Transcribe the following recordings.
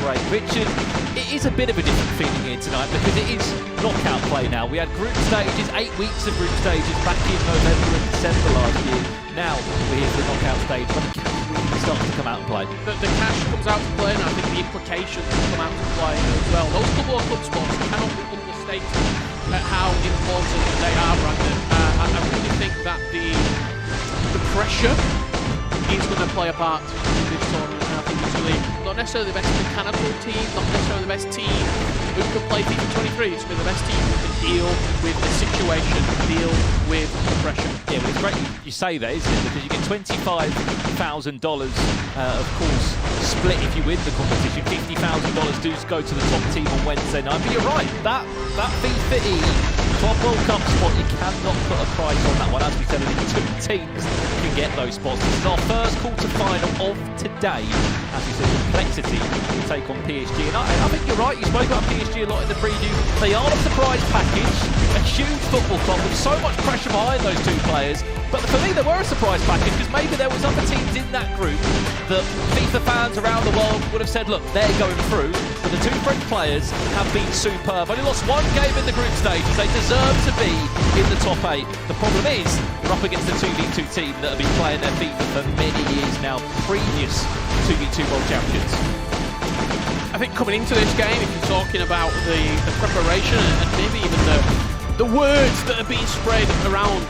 break. Richard, it is a bit of a different feeling here tonight because it is knockout play now. We had group stages, 8 weeks of group stages back in November and December last year. Now we're here for the knockout stage, but the cash really starts to come out and play. The cash comes out to play, and I think the implications come out to play as well. Those couple of club spots cannot be understated at how important they are, Brandon. I really think that the pressure is going to play a part in this tournament. And I think it's really not necessarily the best mechanical team, not necessarily the best team who can play FIFA 23. It's going to be the best team who can deal with the situation, deal with the pressure. Yeah, well, it's great you say that, isn't it? Because you get $25,000, of course, split if you win the competition. $50,000 does go to the top team on Wednesday night. But you're right, that FIFA E Club World Cup spot, you cannot put a price on that one. As we said, only 2 teams can get those spots. This is our first quarter-final of today. As we said, complexity to take on PSG. And I think you're right, you spoke about PSG a lot in the preview. They are a surprise package, a huge football club with so much pressure behind those 2 players. But for me, they were a surprise package because maybe there was other teams in that group that FIFA fans around the world would have said, look, they're going through. But the 2 French players have been superb. Only lost 1 game in the group stages. They deserve to be in the top 8. The problem is, they're up against a 2v2 team that have been playing their FIFA for many years now, previous 2v2 world champions. I think coming into this game, if you're talking about the preparation and maybe even the words that are being spread around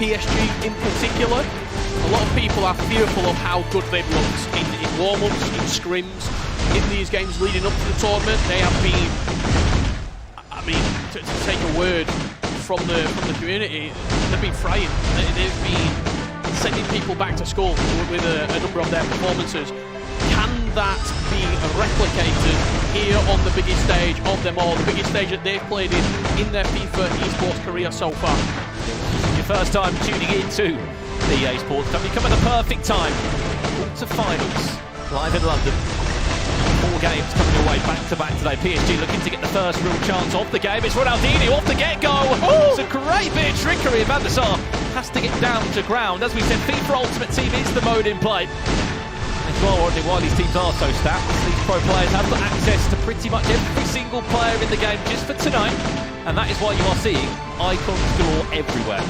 PSG in particular, a lot of people are fearful of how good they've looked in warm-ups, in scrims, in these games leading up to the tournament. They have been, I mean, to take a word from the community, they've been frying. They've been sending people back to school with a number of their performances. Can that be replicated here on the biggest stage of them all, the biggest stage that they've played in their FIFA esports career so far? Your first time tuning into the EA Sports Club, you come at the perfect time. Quarter-finals, live in London. 4 games coming your way back-to-back today. PSG looking to get the first real chance of the game. It's Ronaldinho off the get-go. Oh, it's a great bit of trickery. Van der Sar has to get down to ground. As we said, FIFA Ultimate Team is the mode in play. And you are wondering why these teams are so stacked. These pro players have got access to pretty much every single player in the game just for tonight. And that is why you are seeing icons galore everywhere.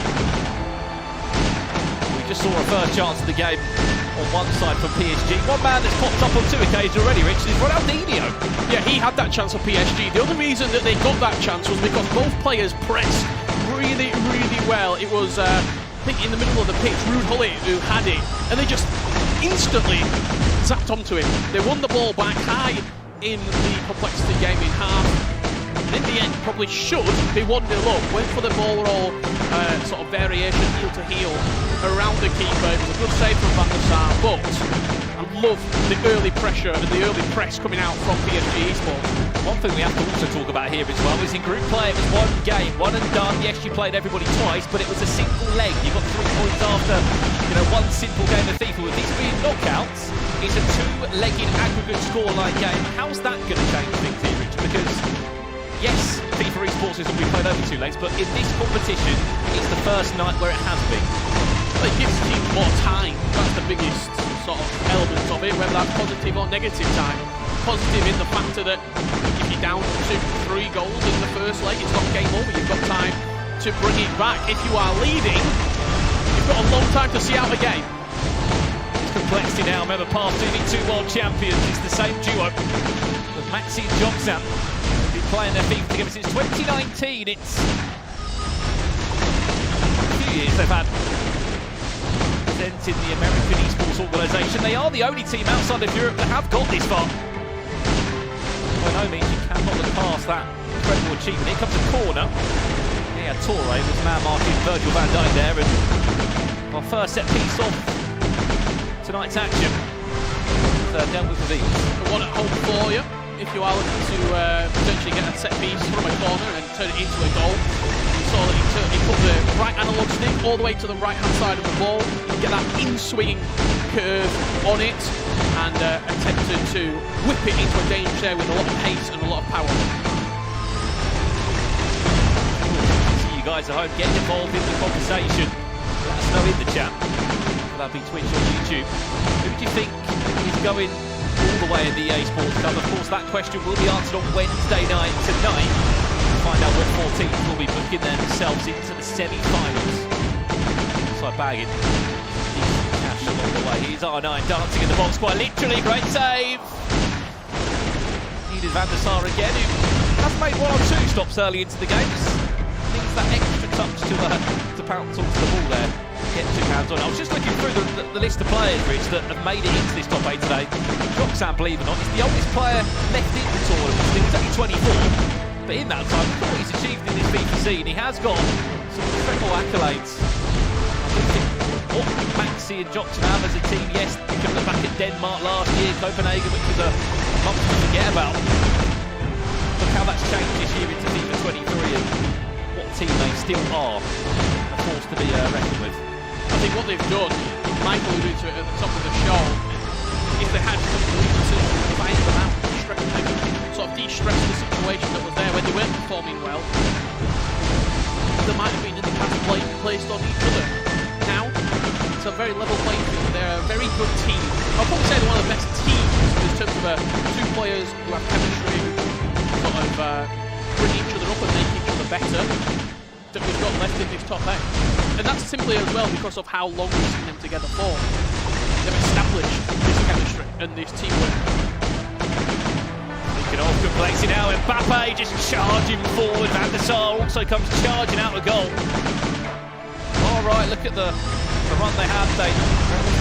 We just saw a first chance of the game on one side from PSG. One man that's popped up on 2 occasions already, Rich, is Ronaldinho. Yeah, he had that chance for PSG. The only reason that they got that chance was because both players pressed really, really well. It was, I think, in the middle of the pitch, Ruud Gullit who had it, and they just instantly zapped onto him. They won the ball back high in the complexity game in half. And in the end, probably should be 1-0 up. Went for the ball roll, sort of variation, heel to heel, around the keeper. It was a good save from Van der Sar, but I love the early pressure and the early press coming out from PSG Esports. One thing we have to also talk about here as well is in group play, it was 1 game, 1 and done. Yes, you played everybody twice, but it was a single leg. You got 3 points after, 1 simple game of FIFA. With these being knockouts, it's a 2-legged aggregate scoreline game. How's that going to change things here, Rich? Because yes, FIFA Esports is what we played over 2 legs, but in this competition, it's the first night where it has been. Well, it gives teams more time. That's the biggest sort of element of it, whether that's positive or negative time. Positive in the factor that if you're down 2-3 goals in the first leg, it's not game over. You've got time to bring it back. If you are leading, you've got a long time to see out the game. It's complexity now. Remember, past 2v2 world champions. It's the same duo with Maxi and Joksan. Been playing their FIFA together since 2019. It's a few years they've had representing the American esports organisation. They are the only team outside of Europe that have got this far. By no means, you cannot look past that incredible achievement. Here comes a corner. Yeah, Torre was man marking Virgil van Dijk there, and our first set piece of tonight's action. Dealt with these. The one at home for you, if you are looking to potentially get a set piece from a corner and turn it into a goal. You saw that he put the right analog stick all the way to the right-hand side of the ball, get that in-swinging curve on it, and attempted to whip it into a dangerous area with a lot of pace and a lot of power. See you guys at home getting involved in the conversation. Let us know in the chat. That'll be Twitch or YouTube. Who do you think is going all the away in the EA Sports Cup. Of course, that question will be answered on Wednesday night tonight. Find out what 14 will be booking themselves into the semi-finals. So bagging decent cash along the way. Here's R9 dancing in the box quite literally. Great save. Needed Van der Sar again, who has made 1 or 2 stops early into the game. Just needs that extra touch to pounce onto the ball there. Get 2 hands on. I was just looking through the list of players, Rich, that have made it into this top 8 today. Roxanne, believe it or not, is the oldest player left in the tournament. He was only 24. But in that time, look what he's achieved in this FIFA scene. He has got some incredible accolades. I think what Maxi and Jokson have as a team, yes, you can look back at Denmark last year, Copenhagen, which was a month to forget about. Look how that's changed this year into FIFA 23 and what team they still are a force to be reckoned with. I think what they've done, Michael alluded to it at the top of the show, if they had some weaknesses, find them out, sort of de-stress the situation that was there when they weren't performing well. They might have been in the past placed on each other. Now, it's a very level playing field. They're a very good team. I'll probably say they're one of the best teams in terms of 2 players who have chemistry, sort of bring each other up and make each other better, that we've got left in this top 8. And that's simply as well because of how long we've seen them together for. They've established this chemistry and this teamwork. Speaking of complexity now, Mbappe just charging forward. Van der Sar also comes charging out the goal. All right, look at the run they have. They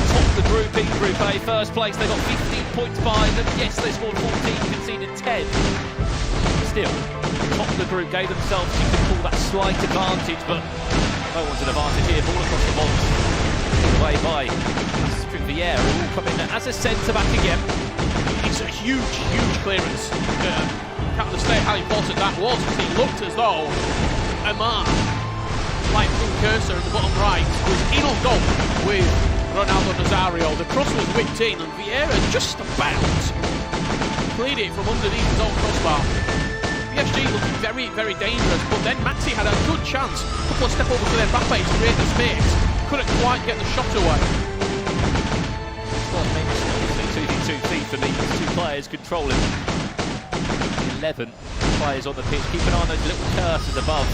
topped the group in Group A. First place, they got 15 points behind them. Yes, they scored 14, conceded 10. Still, topped the group, gave themselves, you could call that slight advantage, but no one's an advantage here. Ball across the box, away by Vieira, who will come in as a centre-back again. It's a huge, huge clearance. Can't understand how important that was, because it looked as though Amar, like blue cursor in the bottom right, was in on goal with Ronaldo Nazario. The cross was whipped in, and Vieira just about cleared it from underneath his own crossbar. PSG looking very, very dangerous, but then Maxi had a good chance. A couple of step overs with Mbappe to create the space. Couldn't quite get the shot away. Well, obviously 2v2 for these 2 players controlling 11 players on the pitch. Keep an eye on those little cursors above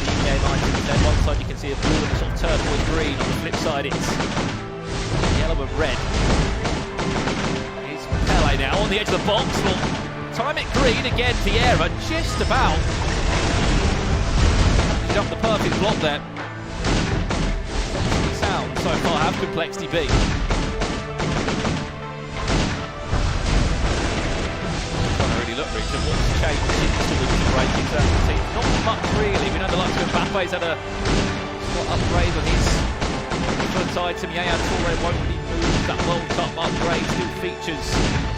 the game items. Then one side you can see a blue and a sort of turquoise green. On the flip side it's yellow and red. Here's Pele now on the edge of the box. Well, time it green again. Vieira just about. He's up the perfect block there. Sound so far have complexity B. Look, Richard, what's changed since the break in terms of team? Not much really. We know the likes of Mbappe's had a slight upgrade on his first item. Yaya Toure won't be moved. That World Cup upgrade still features,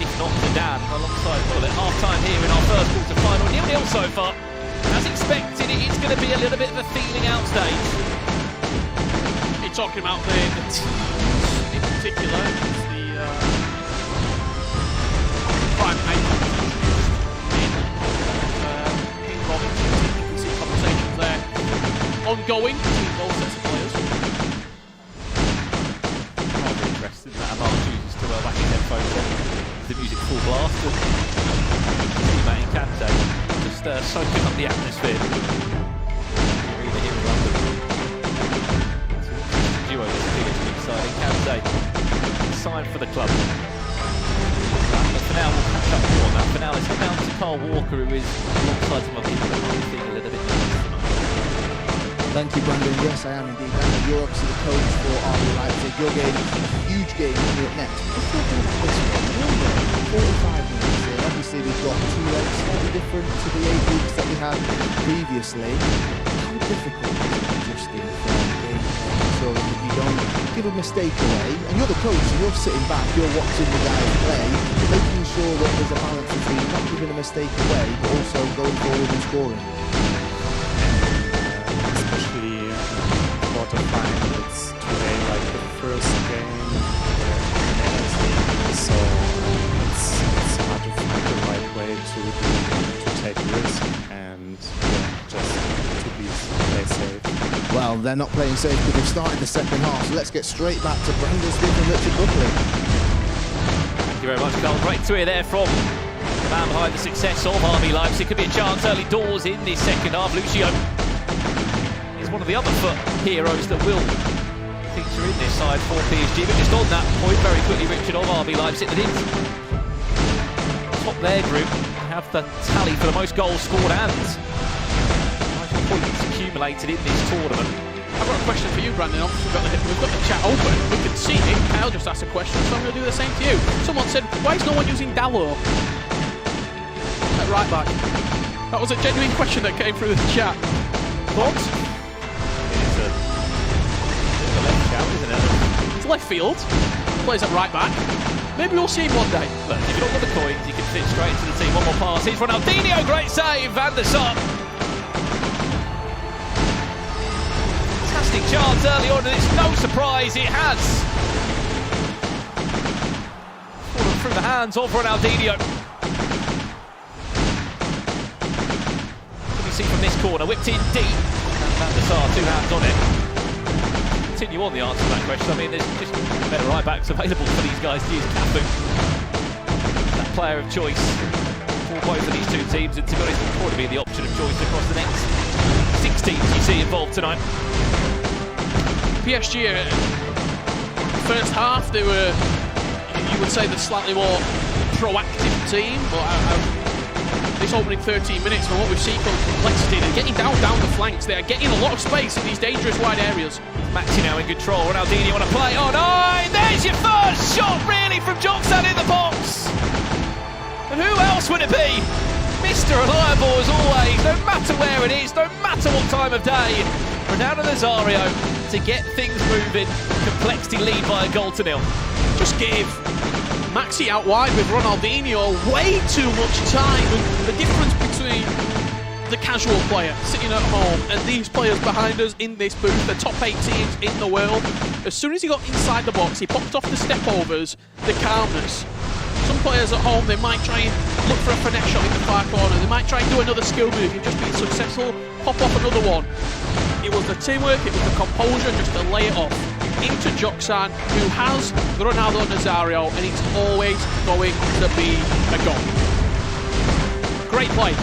if not Zidane, alongside well, at half-time here in our first quarter-final. 0-0 so far. As expected, it's going to be a little bit of a feeling out stage. You're talking about the teams in particular. It's the prime icon. You can see conversations there ongoing between both sets of players. Rather interesting that Amar chooses to whack his headphones on with the music full blast and teammate in Kante just soaking up the atmosphere. You're either here in London. It's an interesting duo this PSG side in Kante. Signed for the club. But for now, we'll catch up more on that. For now, let's head down to Carl Walker, who is alongside some of the people that might be feeling a little bit nervous tonight. Thank you, Brandon. Yes, I am indeed. You're obviously the coach for RB Leipzig. Your game, a huge game coming up next. Let's talk about this one. 45 minutes here. Obviously, we've got 2 legs slightly different to the 8 weeks that we had previously. How difficult is it adjusting from game so that you don't give a mistake away? And you're the coach, so you're sitting back, you're watching the guys play, making sure that there's a balance between not giving a mistake away, but also going forward and scoring. Especially quarterfinals today, like the first game, so it's hard to find the right way to take risk and just to play safe. Well, they're not playing safe because they've started the second half, so let's get straight back to Brandon Smith and Richard Buckley. you very much, Carl. Great to hear there from the man behind the success of RB Leipzig. Could be a chance early doors in this second half. Lucio is one of the other foot heroes that will feature in this side for PSG. But just on that point, very quickly, Richard, of RB Leipzig, that is top their group, have the tally for the most goals scored and points accumulated in this tournament. I've got a question for you, Brandon. Obviously, we've got the chat open. We can see it. Kyle just asked a question, so I'm going to do the same to you. Someone said, why is no one using Dallo at right back? That was a genuine question that came through the chat. Thoughts? It's a left shout, isn't it? It's left field. Plays at right back. Maybe we'll see him one day. Look, if you've got the coins, you can fit straight into the team. One more pass. Here's Ronaldinho. Great save. Van der Sar. Fantastic chance early on, and it's no surprise it has fallen through the hands of Ronaldinho. What can we see from this corner? Whipped in deep. And Van der Sar, 2 hands on it. Continue on the answer to that question. I mean, there's just better right backs available for these guys to use. Cafu, that player of choice for both of these two teams, and to be honest, will probably be the option of choice across the next 6 teams you see involved tonight. PSG, first half, they were, you would say, the slightly more proactive team, but this opening 13 minutes, from what we've seen from complexity, they're getting down the flanks. They are getting a lot of space in these dangerous wide areas. Maxi now in control. Ronaldinho on a play. Oh no! There's your first shot, really, from Johnson in the box. And who else would it be? Mr. Reliable as always. No matter where it is, no matter what time of day. Ronaldo Nazario to get things moving. Complexity lead by a goal to nil. Just gave Maxi out wide with Ronaldinho way too much time. And the difference between the casual player sitting at home and these players behind us in this booth, the top 8 teams in the world, as soon as he got inside the box, he popped off the step-overs, the calmness. Some players at home, they might try and look for a finesse shot in the far corner, they might try and do another skill move, you've just been successful, pop off another one. It was the teamwork, it was the composure just to lay it off into Joxan, who has the Ronaldo Nazario, and it's always going to be a goal. Great play.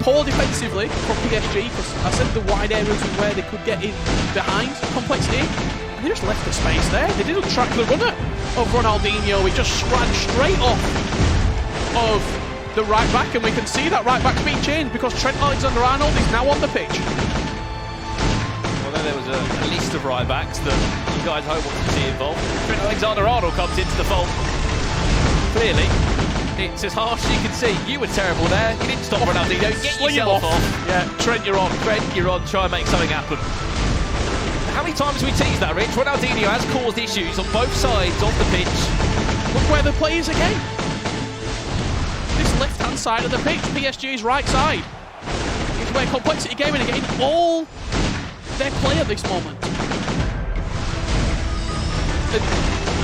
Poor defensively from PSG, because I said the wide areas was where they could get in behind complexity, and they just left the space there. They didn't track the runner of Ronaldinho. He just ran straight off of the right back, and we can see that right back's been changed because Trent Alexander-Arnold is now on the pitch. Although there was a list of right backs that you guys hope want to see involved, Trent Alexander-Arnold comes into the fold. Clearly, it's as harsh as you can see. You were terrible there. You didn't stop Ronaldinho. Get yourself off. Yeah, Trent, you're on. Trent, you're on. Try and make something happen. How many times have we teased that, Rich? Ronaldinho has caused issues on both sides of the pitch. Look where the play is again. This left-hand side of the pitch, PSG's right side, is where complexity came in again. All their play at this moment.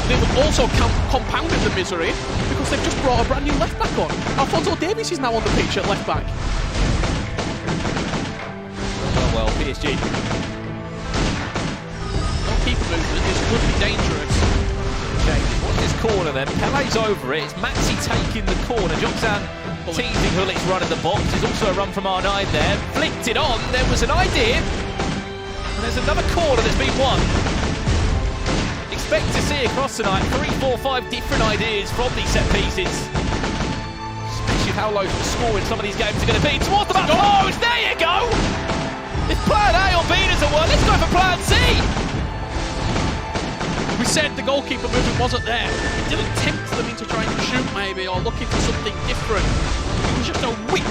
They've also compounded the misery because they've just brought a brand new left back on. Alphonso Davies is now on the pitch at left back. Well, PSG. No keeper movement, this could be dangerous. Watch this corner then. Pele's over it. It's Maxi taking the corner. Joxan teasing Hulick's run in the box. There's also a run from R9 there. Flicked it on. There was an idea. And there's another corner that's been won. Expect to see across tonight 3, 4, 5 different ideas from these set pieces. Especially how low scoring some of these games are going to be. Towards the back post, there you go! If plan A or B doesn't work, let's go for plan C! We said the goalkeeper movement wasn't there. It didn't tempt them into trying to shoot maybe or looking for something different. It was just a whip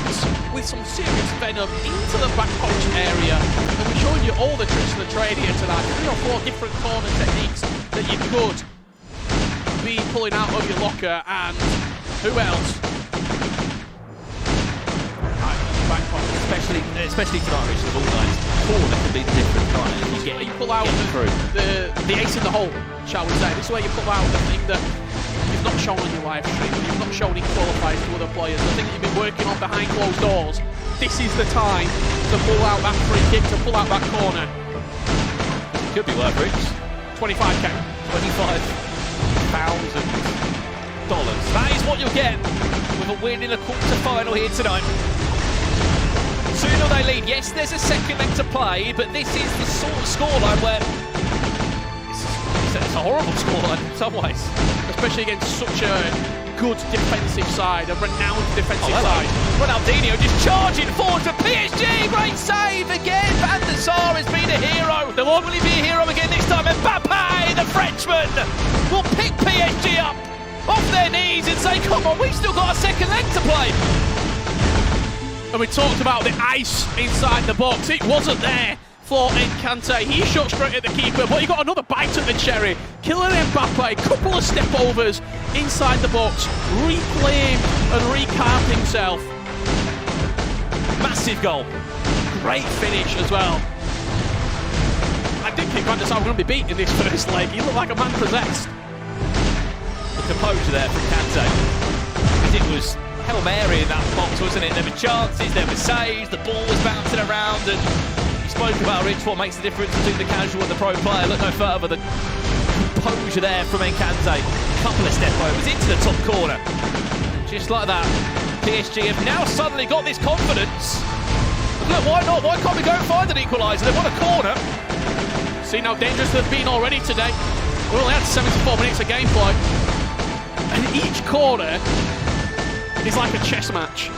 with some serious venom into the back post area. And we're showing you all the tricks of the trade here tonight. 3 or 4 different corner techniques that you could be pulling out of your locker, and who else? Back post. Especially tonight, Richard, of all nights. Corner can be the different kind. You pull out the ace in the hole, shall we say. This is where you pull out the thing that you've not shown on your live stream, you've not shown in qualifiers to other players, the thing that you've been working on behind closed doors. This is the time to pull out that free kick, to pull out that corner. It could be worth, Rich. 25k. 25,000 That is what you'll get with a win in a quarter-final here tonight. 2-0 they lead. Yes, there's a second leg to play, but this is the sort of scoreline where it's a horrible scoreline in some ways. Especially against such a good defensive side, a renowned defensive side. Ronaldinho just charging forward for PSG. Great save again. Van der Sar has been a hero. Will he be a hero again this time? Mbappe, the Frenchman, will pick PSG up off their knees and say, come on, we've still got a second leg to play. And we talked about the ice inside the box. It wasn't there for Encante. He shot straight at the keeper, but he got another bite at the cherry. Kylian Mbappe, couple of step overs inside the box, reclaimed and recarved himself. Massive goal. Great finish as well. I didn't think Van der Sar was going to be beat in this first leg. He looked like a man possessed. The composure there from Kante. Because it was Hail Mary in that box, wasn't it? There were chances, there were saves, the ball was bouncing around, and you spoke about Rich, what makes the difference between the casual and the pro player. Look no further, the composure there from Encante. Couple of step overs into the top corner. Just like that, PSG have now suddenly got this confidence. Look, why not? Why can't we go and find an equaliser? They've won a corner. See how dangerous they've been already today. We only had 74 minutes of gameplay. And each corner is like a chess match.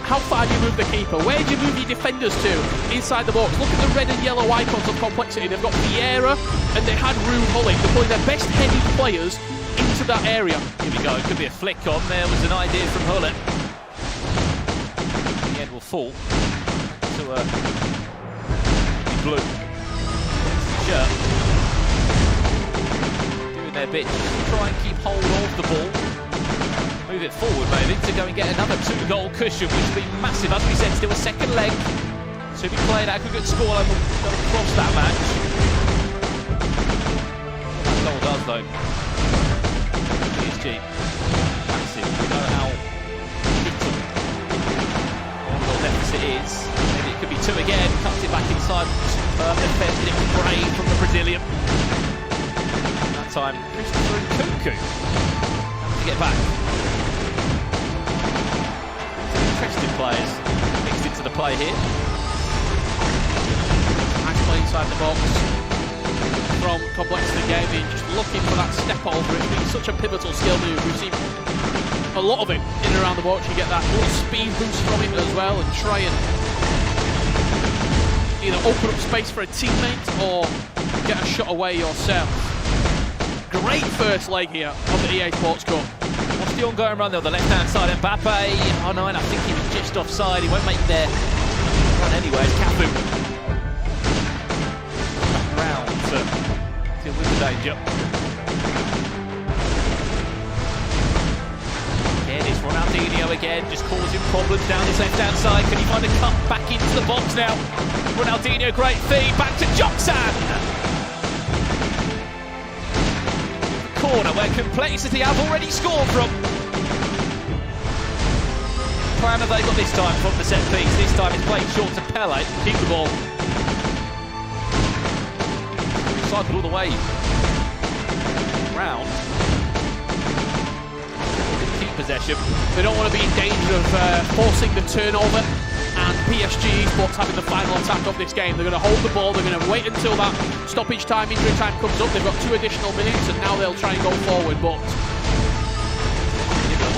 How far do you move the keeper? Where do you move your defenders to inside the box? Look at the red and yellow icons of complexity. They've got Vieira and they had Ruud Gullit. They're putting their best headed players into that area. Here we go. It could be a flick on. There was an idea from Gullit. The end will fall to a blue shirt. Doing their bit to try and keep hold of the ball. Move it forward maybe to go and get another 2-goal cushion, which would be massive. As we said, still a second leg to be played. Aggregate scoreline will go across that match. What that goal does though. PSG. Massive. We know how little the deficit is. Maybe it could be 2 again. Cuts it back inside. Defended it with brave from the Brazilian. That time, Christopher Nkunku having to get back. Interesting players mixed into the play here. Nice play inside the box from Complexity Gaming, just looking for that step over. It's been such a pivotal skill move. We've seen a lot of it in and around the box. You get that little speed boost from it as well, and try and either open up space for a teammate or get a shot away yourself. Great first leg here of the EA Sports Cup. What's the ongoing run there on the left-hand side? Mbappe. Oh no, and I think he was just offside. He won't make their run anyway. It's Cafu. Back around to deal with the danger. Again, it's Ronaldinho again, just causing problems down his left-hand side. Can he find a cut back into the box now? Ronaldinho, great feed. Back to Joksan. Corner where Complexity have already scored from. Plan have they got this time from the set piece? This time it's played short to Pele. Keep the ball. Cycled all the way round. Keep possession. They don't want to be in danger of forcing the turnover, and PSG Esports having the final attack of this game. They're going to hold the ball, they're going to wait until that stoppage time, injury time comes up. They've got 2 additional minutes and now they'll try and go forward, but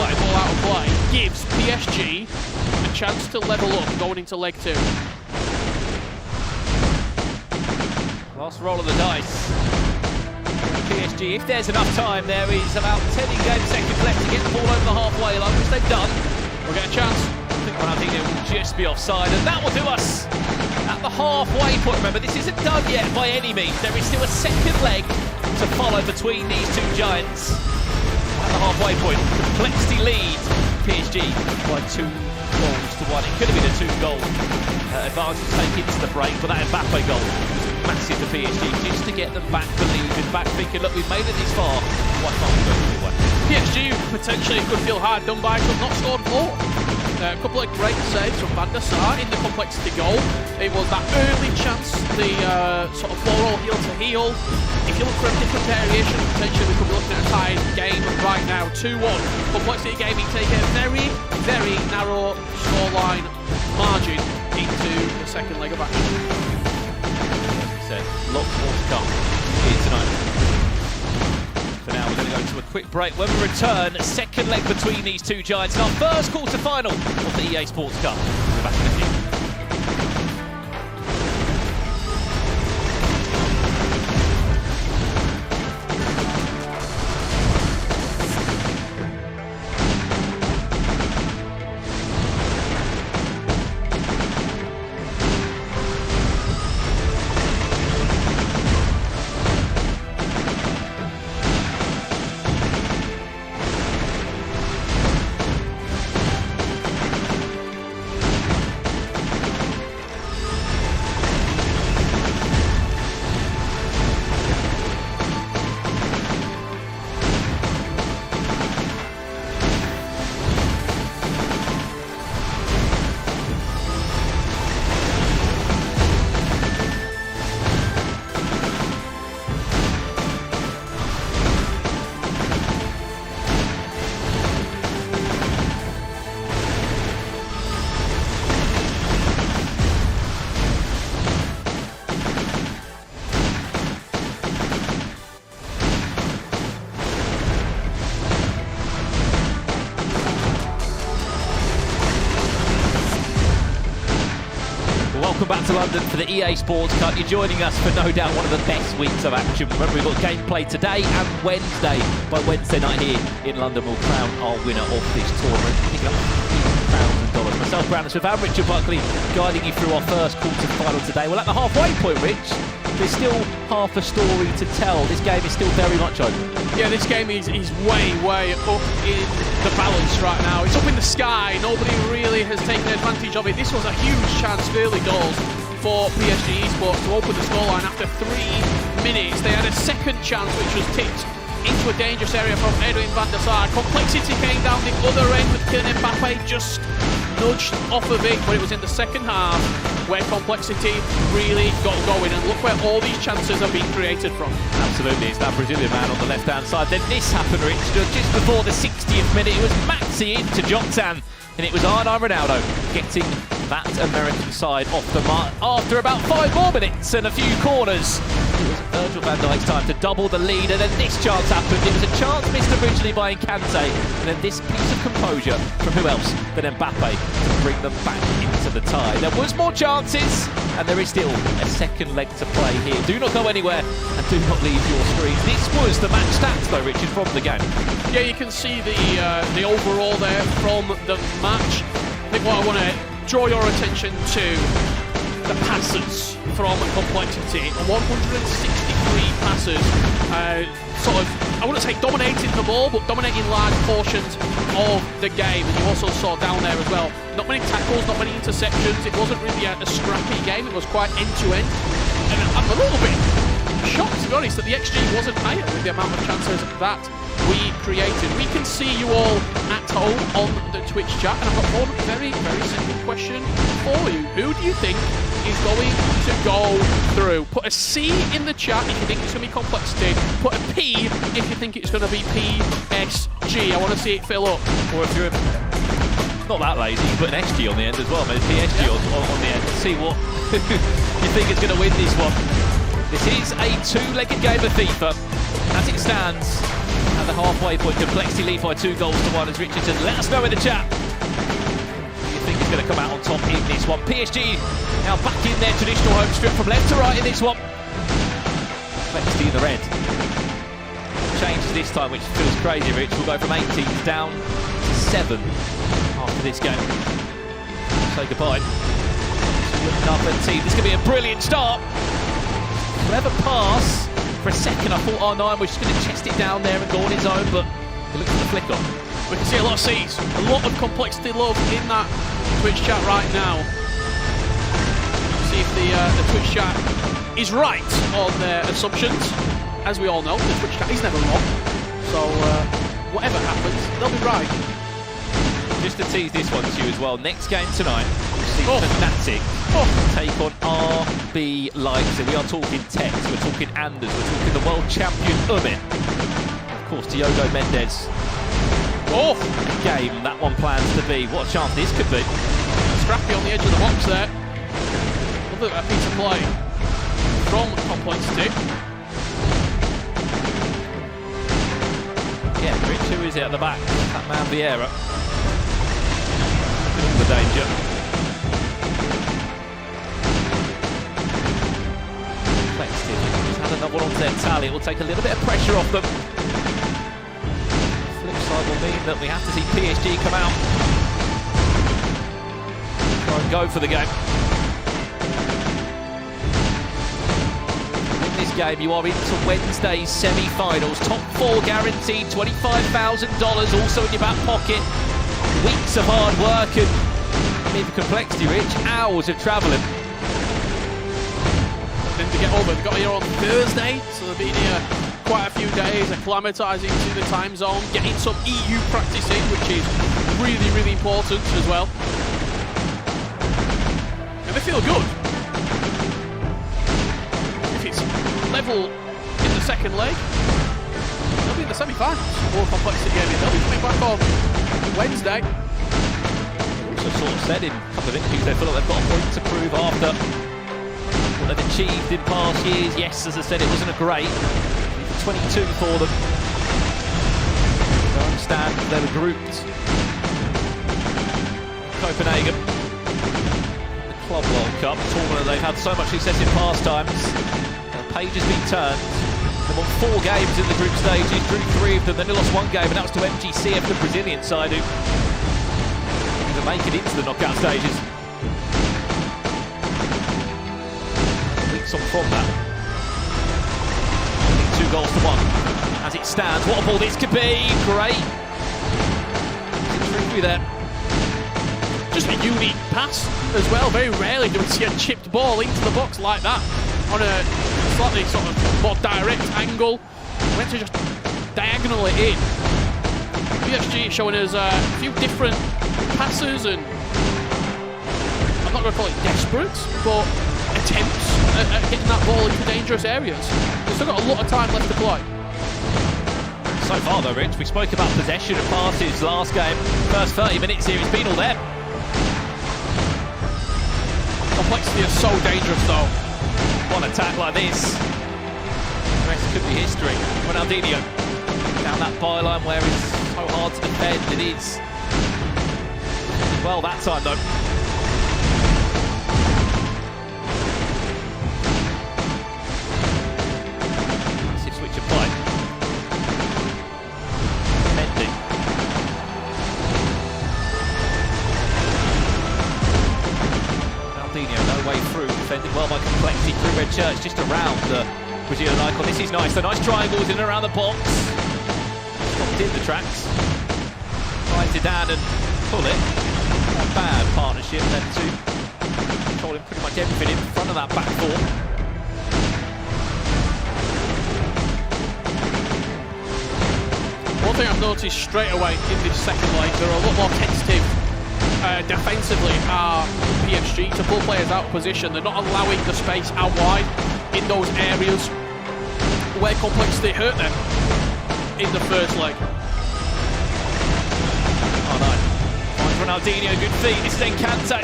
letting ball out of play gives PSG a chance to level up going into leg 2. Last roll of the dice. PSG, if there's enough time, there is about 10 in-game seconds left to get the ball over the halfway line, which they've done. We'll get a chance. I think it will just be offside, and that will do us at the halfway point. Remember, this isn't done yet by any means. There is still a second leg to follow between these 2 giants. At the halfway point, Complexity lead PSG by 2 goals to 1. It could have been a 2-goal advantage to take into the break, but that Mbappe goal was massive for PSG, just to get them back believing, back thinking, look, we've made it this far. Why can't we go the other way? PSG potentially could feel hard done by, but not scored 4. A couple of great saves from Van der Sar in the complexity goal. It was that early chance, the sort of floral heel to heel. If you look for a different variation, potentially we could be looking at a tied game right now, 2-1. Complexity Gaming take a very, very narrow scoreline margin into the second leg of action. So, lots more to come here tonight. For now, we're going to go to a quick break. When we return, second leg between these two giants in our first quarter-final of the EA Sports Cup. We're back in a few. Welcome back to London for the EA Sports Cup. You're joining us for no doubt one of the best weeks of action. Remember, we've got gameplay today and Wednesday. By Wednesday night here in London, we'll crown our winner of this tournament, picking up $1,000. Myself, Brandon Smith, and Richard Buckley guiding you through our first quarter-final today. Well, at the halfway point, Rich, there's still half a story to tell. This game is still very much open. Yeah, this game is way, way up in the balance right now. It's up in the sky. Nobody really has taken advantage of it. This was a huge chance early doors for PSG Esports to open the scoreline after 3 minutes. They had a second chance, which was tipped into a dangerous area from Edwin van der Sar. Complexity came down the other end with Kylian Mbappe just nudged off of it, but it was in the second half where Complexity really got going, and look where all these chances are being created from. Absolutely, it's that Brazilian man on the left-hand side. Then this happened, Rich, just before the 60th minute. It was Maxi into Jotan, and it was Arnaud Ronaldo getting that American side off the mark after about 5 more minutes and a few corners. It was Virgil van Dijk's time to double the lead, and then this chance happened. It was a chance missed originally by Nkante, and then this piece of composure from who else than Mbappe to bring them back into the tie. There was more chances, and there is still a second leg to play here. Do not go anywhere, and do not leave your screens. This was the match stats, though, Richard, from the game. Yeah, you can see the overall there from the match. I think what I want to draw your attention to the passes from Complexity. 163 passes, sort of, I wouldn't say dominating the ball, but dominating large portions of the game. And you also saw down there as well, not many tackles, not many interceptions. It wasn't really a scrappy game. It was quite end-to-end. And I'm a little bit shocked, to be honest, that the XG wasn't higher with the amount of chances that we created. We can see you all at home on the Twitch chat, and I've got one very, very simple question for you. Who do you think is going to go through? Put a C in the chat if you think it's going to be Complexity. Put a P if you think it's going to be PSG. I want to see it fill up. Or if you're not that lazy, you can put an SG on the end as well. Maybe PSG on the end. See what you think is going to win this one. This is a 2-legged game of FIFA. As it stands, at the halfway point, Complexity lead by 2-1 as Richardson. Let us know in the chat who you think is going to come out on top in this one. PSG now back in their traditional home strip from left to right in this one. Complexity in the red. Changes this time, which feels crazy, Rich. We'll go from 18 down to 7 after this game. Say goodbye. Looking up at the team. This is going to be a brilliant start. Clever pass. For a second, I thought R9 was just going to chest it down there and go on his own, but he looked at the flick on. We can see a lot of C's, a lot of Complexity love in that Twitch chat right now. See if the Twitch chat is right on their assumptions. As we all know, the Twitch chat is never wrong. So whatever happens, they'll be right. Just to tease this one to you as well, next game tonight, we'll see Fnatic take on RB Leipzig. We are talking Tex, we're talking Anders, we're talking the world champion Umit. Of course, Diogo Mendes. Game that one plans to be. What a chance this could be. Scrappy on the edge of the box there. Look at that piece of play from Complexity. Yeah, Rich, who is it at the back? That man Vieira. The danger. Complexity. He's had another one onto their tally. It will take a little bit of pressure off them. Flip side will mean that we have to see PSG come out. Try and go for the game. In this game, you are into Wednesday's semi-finals. Top 4 guaranteed, $25,000 also in your back pocket. Weeks of hard work and maybe Complexity, Rich, hours of travelling. Then to get over, they got here on Thursday, so they've been here quite a few days, acclimatising to the time zone, getting some EU practice in, which is really, really important as well. And they feel good. If it's level in the second leg, they'll be in the semi-finals. More Complexity gaming. They'll be coming back on Wednesday. Also sort of said in a couple of interviews they feel like they've got a point to prove after what they've achieved in past years. Yes, as I said, it wasn't a great 22 for them. I understand they were grouped. Copenhagen, the Club World Cup tournament, they've had so much success in past times. The page has been turned. They won 4 games in the group stages, drew 3 of them, then they lost 1 game, and that was to MGCF, the Brazilian side, who didn't even make it into the knockout stages. Weeks on from that. 2 goals to 1. As it stands, what a ball this could be! Great. It's there. Just a unique pass as well. Very rarely do we see a chipped ball into the box like that on a slightly sort of more direct angle. Went to just diagonal it in. PSG showing us a few different passes and I'm not going to call it desperate, but attempts at getting that ball into dangerous areas. They've still got a lot of time left to play. So far though, Rich, we spoke about possession and passes last game. First 30 minutes here, it's been all there. Complexity is so dangerous though. One attack like this, the rest could be history. Ronaldinho down that byline where it's so hard to defend. It is. Well, that time though. Massive switch of play. Mendy. Ronaldinho, no way through. Defended well by Complexity through Red Church, just around the Brazilian icon. This is nice. The nice triangles in and around the box. Stopped in the tracks. Tries it down and pull it. Not bad partnership then too. Controlling pretty much everything in front of that back four. One thing I've noticed straight away in this second leg, they're a lot more tentative defensively are PSG to pull players out of position. They're not allowing the space out wide in those areas where Complexity hurt them in the first leg. Oh no. Finds Ronaldinho, good feet. This is Encante.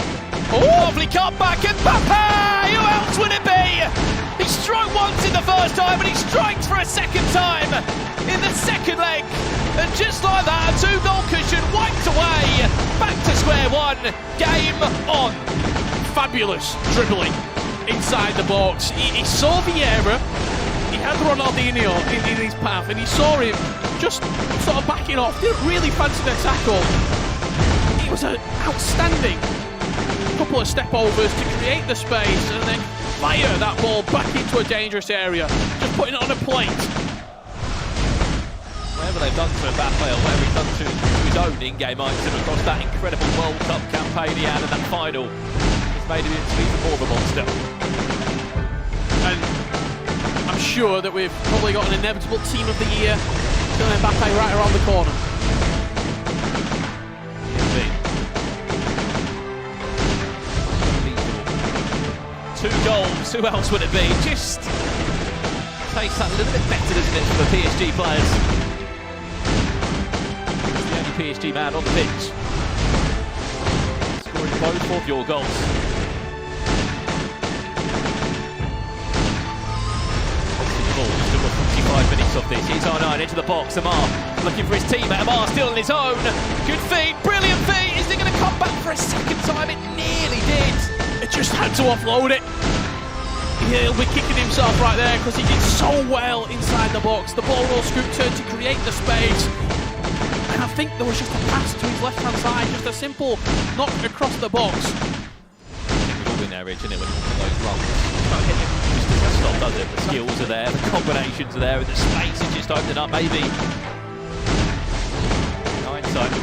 Oh, lovely cutback. Mbappe! Who else would it be? He struck once in the first time and he strikes for a second time in the second leg. And just like that, a 2-goal cushion wiped away. Back to square one. Game on. Fabulous dribbling inside the box. He saw Vieira. He had Ronaldinho in his path and he saw him just sort of backing off. Didn't really fancy the tackle. It was an outstanding couple of step overs to create the space and then fire that ball back into a dangerous area. Just putting it on a plate. Whatever they've done to Mbappe or whatever he's done to his own in-game item across that incredible World Cup campaign he had in that final, it's made him into even more of a monster. And I'm sure that we've probably got an inevitable team of the year. Mbappe right around the corner. Indeed. Wolves, who else would it be? Just tastes that a little bit better, doesn't it, for the PSG players? He's the only PSG man on the pitch. Scoring both of your goals. Still got 45 minutes of this. He's R9 into the box. Amar looking for his teammate. Amar still on his own. Good feed, brilliant feed. Is he going to come back for a second time? It nearly did. It just had to offload it. He'll be kicking himself right there because he did so well inside the box. The ball will scoop turn to create the space. And I think there was just a pass to his left-hand side, just a simple knock across the box. I think we've all been there, Rich, isn't it, when you're on those runs. It's not hitting it just doesn't stop, does it? The skills are there, the combinations are there, and the space is just opening up, maybe. Hindsight.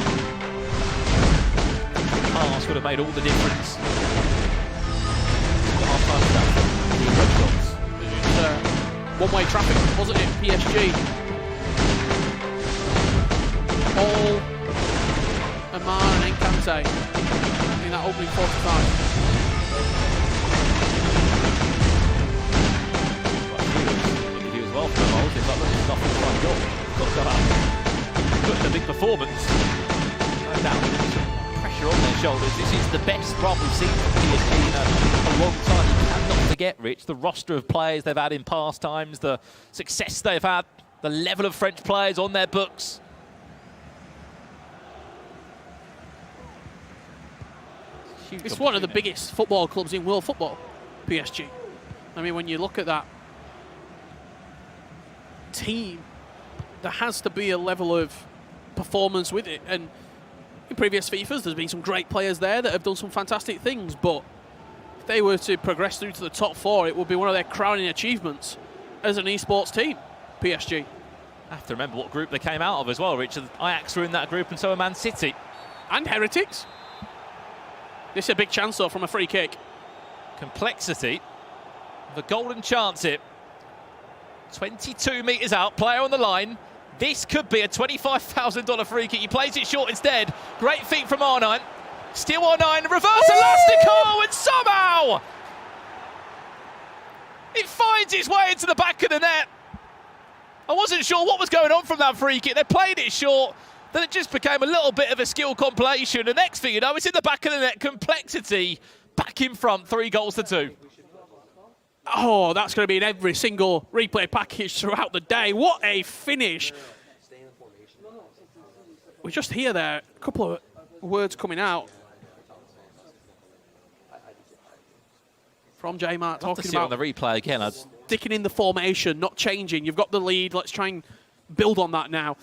The pass would have made all the difference. Half-time stuff. One-way traffic, wasn't it? PSG. Paul, Amar and Enkante in that opening 45. Interview as well for the Moles. It's like, look, it's not a fun job. Got to go out. Put in a big performance. No doubt there's some pressure on their shoulders. This is the best run we've seen from PSG in a long time. You cannot forget, Rich, the roster of players they've had in past times, the success they've had, the level of French players on their books. It's one of the biggest football clubs in world football, PSG. I mean, when you look at that team, there has to be a level of performance with it. And in previous FIFAs, there's been some great players there that have done some fantastic things, but if they were to progress through to the top four, it would be one of their crowning achievements as an esports team, PSG. I have to remember what group they came out of as well, Richard. Ajax were in that group and so were Man City. And Heretics. This is a big chance, though, from a free kick. Complexity. The golden chance it. 22 metres out, player on the line. This could be a $25,000 free kick. He plays it short instead. Great feet from R9. Still R9, reverse elastico, and somehow it finds its way into the back of the net. I wasn't sure what was going on from that free kick. They played it short. Then it just became a little bit of a skill compilation. The next thing you know, it's in the back of the net. Complexity back in front, 3-2. Oh, that's going to be in every single replay package throughout the day. What a finish. We just hear there a couple of words coming out from J-Mart talking about on the replay again. sticking in the formation, not changing. You've got the lead. Let's try and build on that now.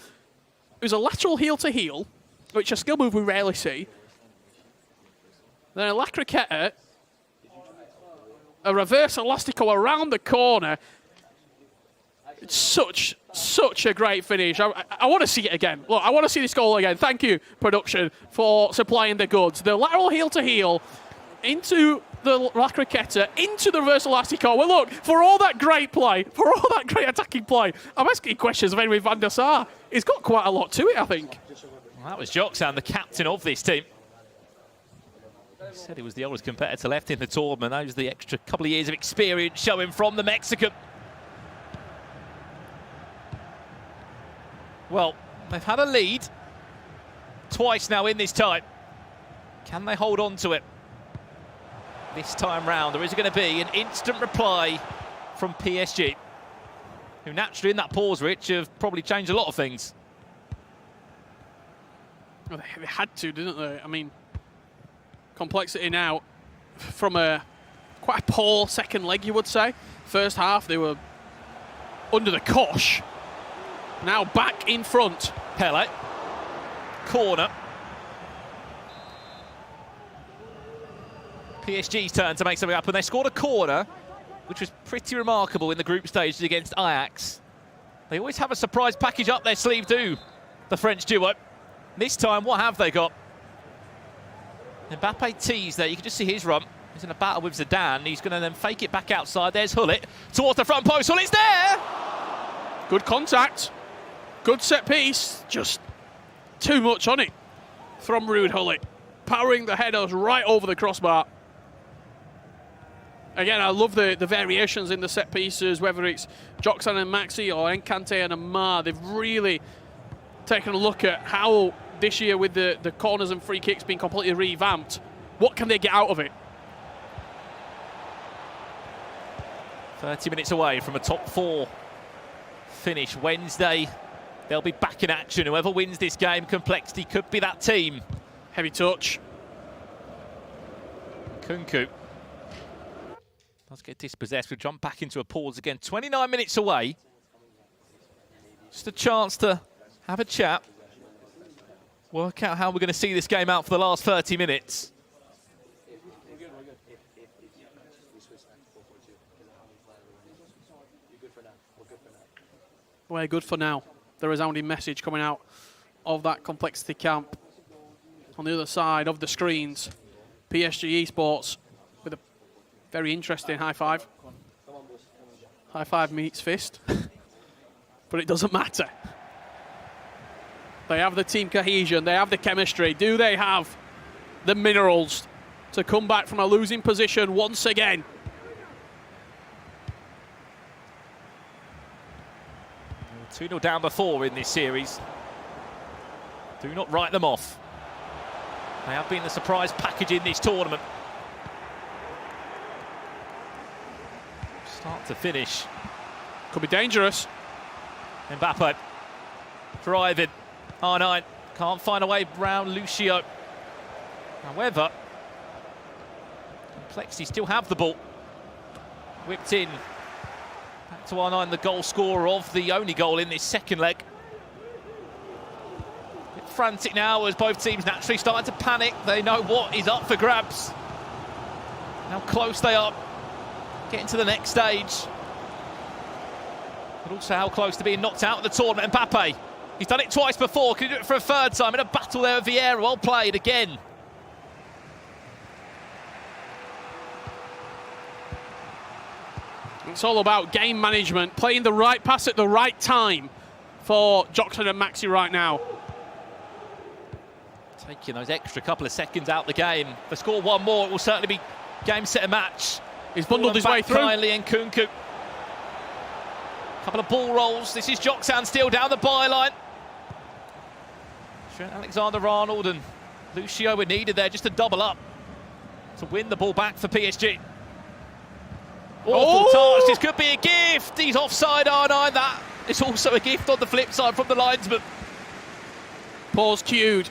It was a lateral heel-to-heel, which is a skill move we rarely see. Then a La Croqueta, a reverse elastico around the corner. It's such a great finish. I want to see it again. Look, I want to see this goal again. Thank you, production, for supplying the goods. The lateral heel-to-heel into the La Croqueta, into the reverse elastico. Well, look, for all that great play, for all that great attacking play, I'm asking questions of Henry van der Sar. He's got quite a lot to it, I think. Well, that was Joxan, the captain of this team. He said he was the oldest competitor left in the tournament. That was the extra couple of years of experience showing from the Mexican. Well, they've had a lead twice now in this time. Can they hold on to it? This time round, there is going to be an instant reply from PSG, who naturally in that pause, Rich, have probably changed a lot of things. Well, they had to, didn't they? I mean, complexity now from quite a poor second leg, you would say. First half, they were under the cosh. Now back in front. Pele, corner. PSG's turn to make something happen. They scored a corner, which was pretty remarkable in the group stages against Ajax. They always have a surprise package up their sleeve, do the French duo. This time, what have they got? Mbappe teased there. You can just see his run. He's in a battle with Zidane. He's going to then fake it back outside. There's Hullet towards the front post. Hullet's there! Good contact. Good set piece. Just too much on it from Ruud Hullet. Powering the headers right over the crossbar. Again, I love the variations in the set pieces, whether it's Joxan and Maxi or Encante and Amar. They've really taken a look at how this year, with the corners and free kicks being completely revamped, what can they get out of it? 30 minutes away from a top 4 finish Wednesday. They'll be back in action. Whoever wins this game, Complexity could be that team. Heavy touch. Kunku does get dispossessed. We'll jump back into a pause again. 29 minutes away. Just a chance to have a chat. Work out how we're going to see this game out for the last 30 minutes. We're good for now. The resounding message coming out of that Complexity camp. On the other side of the screens, PSG Esports with a very interesting high five. High five meets fist, but it doesn't matter. They have the team cohesion, they have the chemistry. Do they have the minerals to come back from a losing position once again? Two 2-0 down before in this series. Do not write them off. They have been the surprise package in this tournament. Start to finish. Could be dangerous. Mbappe driving. R9 can't find a way round Lucio. However, Complexity still have the ball. Whipped in. Back to R9, the goal scorer of the only goal in this second leg. A bit frantic now as both teams naturally starting to panic. They know what is up for grabs. How close they are getting to the next stage. But also how close to being knocked out of the tournament. Mbappe, he's done it twice before. Can he do it for a third time? In a battle there with Vieira. Well played again. It's all about game management, playing the right pass at the right time for Joxan and Maxi right now. Taking those extra couple of seconds out the game. If they score one more, it will certainly be game, set, and match. He's bundled his way through. Kylie and Kunku. Couple of ball rolls. This is Joxan still down the byline. Trent Alexander-Arnold and Lucio were needed there just to double up to win the ball back for PSG. Awful touch. This could be a gift. He's offside, R9. That is also a gift on the flip side from the linesman. Pause cued.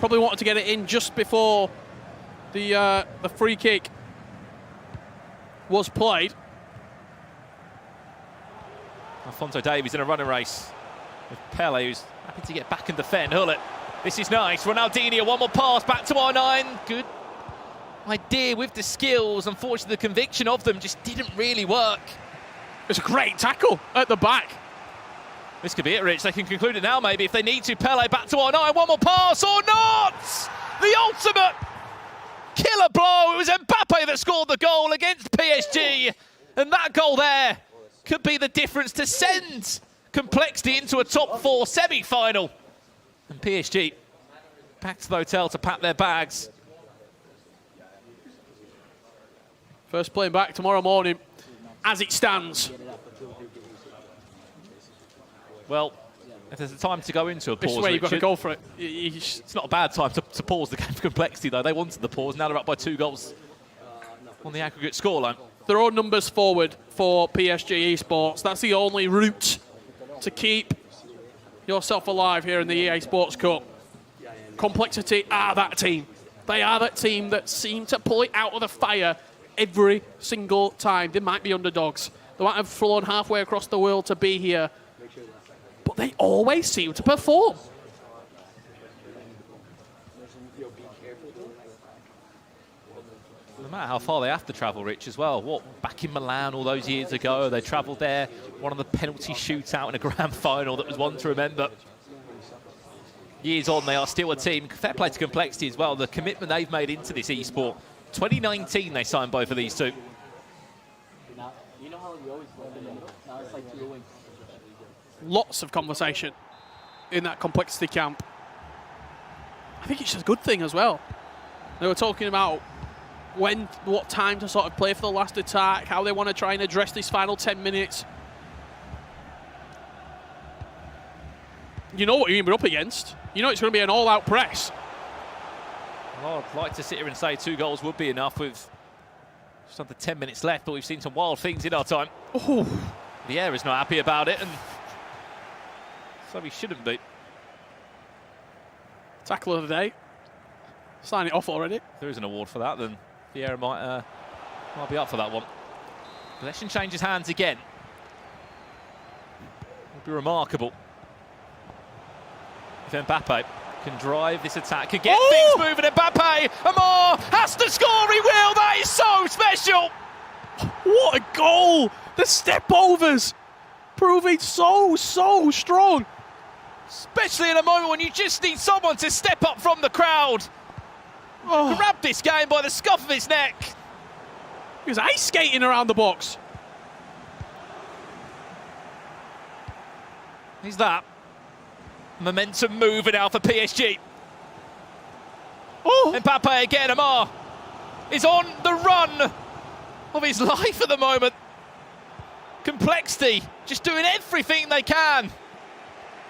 Probably wanted to get it in just before the free kick was played. Alphonso Davies in a running race with Pele, who's happy to get back and defend. Hullet. This is nice. Ronaldinho, one more pass back to R9. Good idea with the skills. Unfortunately, the conviction of them just didn't really work. It's a great tackle at the back. This could be it, Rich. They can conclude it now, maybe, if they need to. Pele back to R9. One more pass or not! The ultimate killer blow. It was Mbappe that scored the goal against PSG. And that goal there could be the difference to send Complexity into a top 4 semi-final. And PSG back to the hotel to pack their bags. First plane back tomorrow morning, as it stands. Well, if there's a time to go into a pause, This is where you've got to Richard, go for it. it's not a bad time to pause the game for Complexity, though. They wanted the pause. Now they're up by 2 goals on the aggregate scoreline. There are numbers forward for PSG Esports. That's the only route to keep yourself alive here in the EA Sports Cup. Complexity are that team. They are that team that seem to pull it out of the fire every single time. They might be underdogs. They might have flown halfway across the world to be here. But they always seem to perform. No matter how far they have to travel, Rich, as well. Back in Milan all those years ago, they travelled there, one of the penalty shootout in a grand final that was one to remember. Years on, they are still a team. Fair play to Complexity as well. The commitment they've made into this esport. 2019, they signed both of these two. Lots of conversation in that Complexity camp. I think it's a good thing as well. They were talking about what time to sort of play for the last attack, how they want to try and address this final 10 minutes. You know what you're up against. You know it's going to be an all-out press. Well, I'd like to sit here and say 2 goals would be enough with just under 10 minutes left, but we've seen some wild things in our time. Oh. The air is not happy about it, and so he shouldn't be. Tackle of the day. Sign it off already. If there is an award for that, then Vieira might be up for that one. Possession changes hands again. Would be remarkable if Mbappe can drive this attack, can get things moving. Mbappe, Amar has to score, he will, that is so special! What a goal! The step-overs proving so strong. Especially in a moment when you just need someone to step up from the crowd. Grab this game by the scuff of his neck. He was ice skating around the box. Is that momentum moving now for PSG? Mbappe again, Amar is on the run of his life at the moment. Complexity just doing everything they can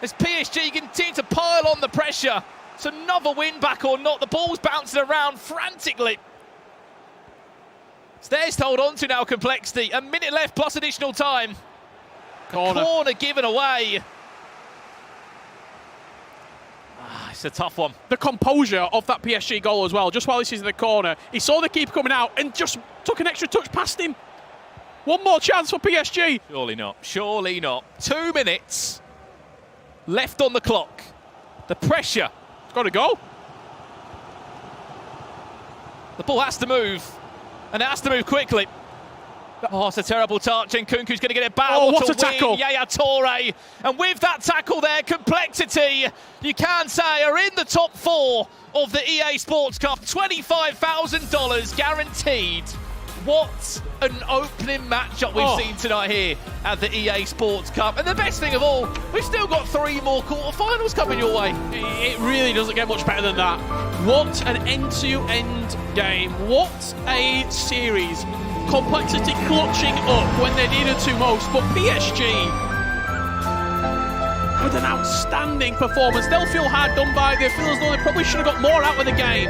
as PSG continue to pile on the pressure. It's another win back or not. The ball's bouncing around frantically. It's theirs to hold on to now, Complexity. A minute left plus additional time. Corner given away. It's a tough one. The composure of that PSG goal as well, just while this is in the corner. He saw the keeper coming out and just took an extra touch past him. One more chance for PSG. Surely not. Surely not. 2 minutes left on the clock. The pressure. It's got to go. The ball has to move. And it has to move quickly. Oh, it's a terrible touch, and Kunku's going to get it back. Oh, what a tackle! Yaya Toure. And with that tackle there, Complexity, you can say, are in the top 4 of the EA Sports Cup. $25,000 guaranteed. What an opening matchup we've seen tonight here at the EA Sports Cup. And the best thing of all, we've still got 3 more quarterfinals coming your way. It really doesn't get much better than that. What an end-to-end game. What a series. Complexity clutching up when they needed to most, but PSG with an outstanding performance. They'll feel hard done by. They feel as though they probably should have got more out of the game.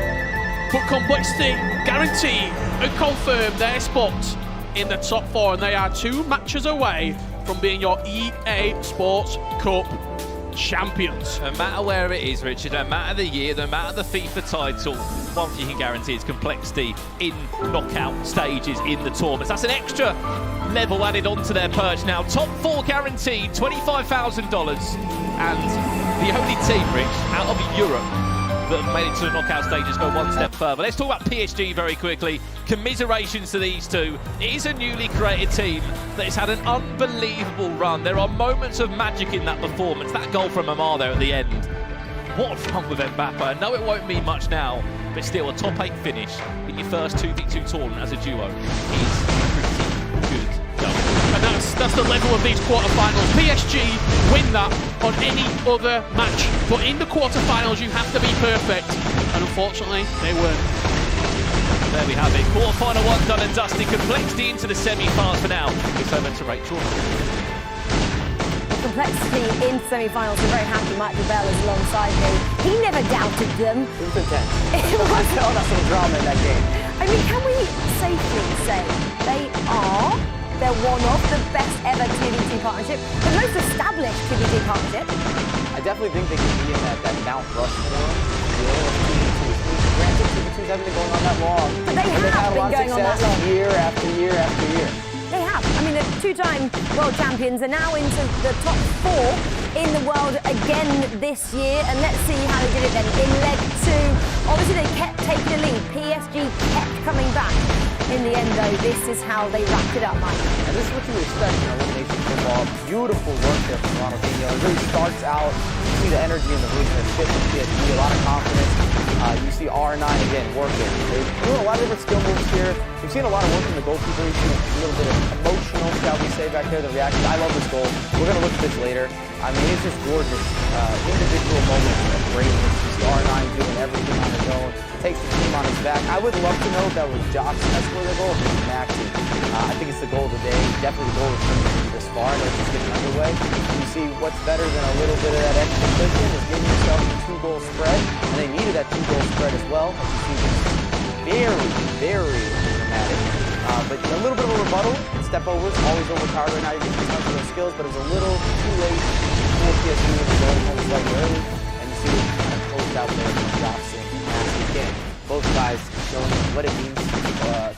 But Complexity guarantee and confirm their spot in the top 4, and they are 2 matches away from being your EA Sports Cup champions. No matter where it is, Richard, no matter the year, no matter the FIFA title, one thing you can guarantee is Complexity in knockout stages in the tournaments. That's an extra level added onto their perch now. Top 4 guaranteed, $25,000. And the only team, Rich, out of Europe that have made it to the knockout stages go one step further. Let's talk about PSG very quickly. Commiserations to these two. It is a newly created team that has had an unbelievable run. There are moments of magic in that performance. That goal from Amar there at the end. What fun with Mbappe. I know it won't mean much now, but still a top 8 finish in your first 2v2 tournament as a duo is pretty good going. And that's the level of these quarterfinals. PSG win that on any other match, but in the quarterfinals you have to be perfect, and unfortunately they weren't. There we have it. Quarterfinal 1 done and dusted. Complexity into the semi-finals for now. It's over to Rachel. Complexity in semi-finals. We're very happy Michael Bell is alongside me. He never doubted them. It was intense. I felt that some drama in that game. I mean, can we safely say they're one of the best ever 2v2 partnership, the most established 2v2 partnership? I definitely think they can be in that Mount Rushmore deal of 2v2s. Granted, 2v2s haven't been going on that long. But they have had a lot been going of on that success long. year after year after year. They have. I mean, the 2-time world champions are now into the top 4 in the world again this year, and let's see how they did it then. In leg 2, obviously they kept taking the lead. PSG kept coming back. In the end, though, this is how they wrapped it up, Mike. And this is what you would expect in elimination football. Beautiful work there from Ronaldinho. It really starts out. You see the energy in the room. There's fit from PSG, a lot of confidence. You see R9 again working. They're doing a lot of different skill moves here. We've seen a lot of work from the goalkeeper. We've seen a little bit of emotional, shall we say, back there, the reaction. I love this goal. We're going to look at this later. I mean, it's just gorgeous. Individual moments of greatness. You see R9 doing everything on his own, takes the team on his back. I would love to know if that was Josh that scored the goal, or if it was Maxi. I think it's the goal of the day. Definitely the goal of bringing this far. I know it's just getting underway. You see, what's better than a little bit of that extra cushion is giving yourself a 2-goal spread, and they needed that 2-goal spread as well. As you see, very, very dramatic. But a little bit of a rebuttal and step overs, always overpowered right now. You get tons of those skills, but it was a little too late for PSG to go home slightly early. And you see it kind of closed out there from Johnson and Maxi again. Both guys showing what it means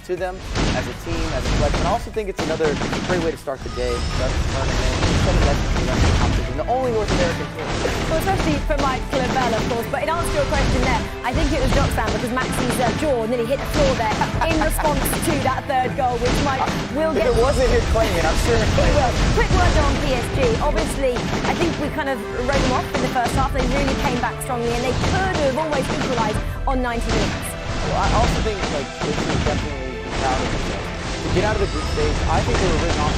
to them as a team, as a collective. And I also think it's another great way to start the day, start the tournament, some lessons for them to competition. The only North American team. Well, especially for Mike Clavel, of course. But in answer to your question there, I think it was Joxan because Maxi's jaw nearly hit the floor there in response to that third goal, which Mike will get. If it wasn't his claiming, I'm sure it will. Quick word on PSG. Obviously, I think we kind of wrote them off in the first half. They really came back strongly, and they could have almost equalised on 90 minutes. Well, I also think like they should definitely be proud of themselves. To get out of the group stage, I think they were written off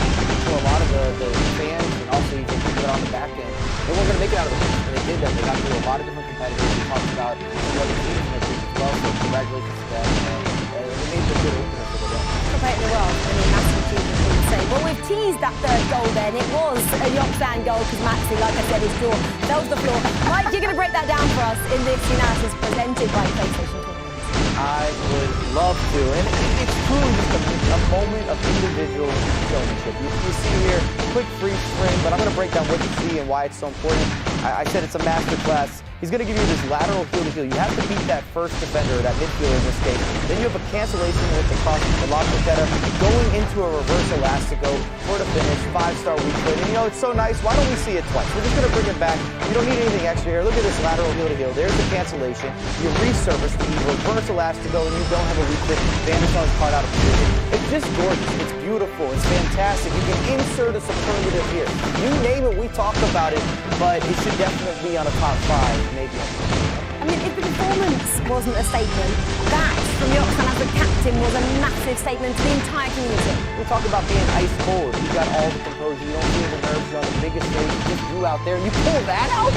for a lot of the fans and also even people on the back end. They weren't going to make it out of the group, and they did that. They got through a lot of different competitors. We talked about the other teams in the group as well, so congratulations to them. And they made a good opener for the day. Top 8 in the world. I mean, massive achievement, I would say. Well, we've teased that third goal then. It was a Joxan goal because Maxi, like I said, his jaw fell to the floor. Mike, you're going to break that down for us in this analysis presented by PlayStation 4. I would love to, and it's truly just a moment of individual showmanship. You see here, quick freeze frame, but I'm going to break down what you see and why it's so important. I said it's a masterclass. He's going to give you this lateral heel to heel. You have to beat that first defender, that midfielder in this case. Then you have a cancellation with the cross from La Portetta, going into a reverse elastico for the finish, 5-star weak foot. And you know, it's so nice. Why don't we see it twice? We're just going to bring it back. You don't need anything extra here. Look at this lateral heel to heel. There's the cancellation. You resurface the reverse elastico, and you don't have a weak foot. Vanish on his part out of position. It's just gorgeous. It's beautiful. It's fantastic. You can insert a superlative here. You name it, we talk about it, but it should definitely be on a top 5. Maybe. I mean, if the performance wasn't a statement, that from Joxan as a captain was a massive statement to the entire community. We talk about being ice cold. You got all the composure. You don't feel the nerves. You're on the biggest stage. You just drew out there and you pull that out.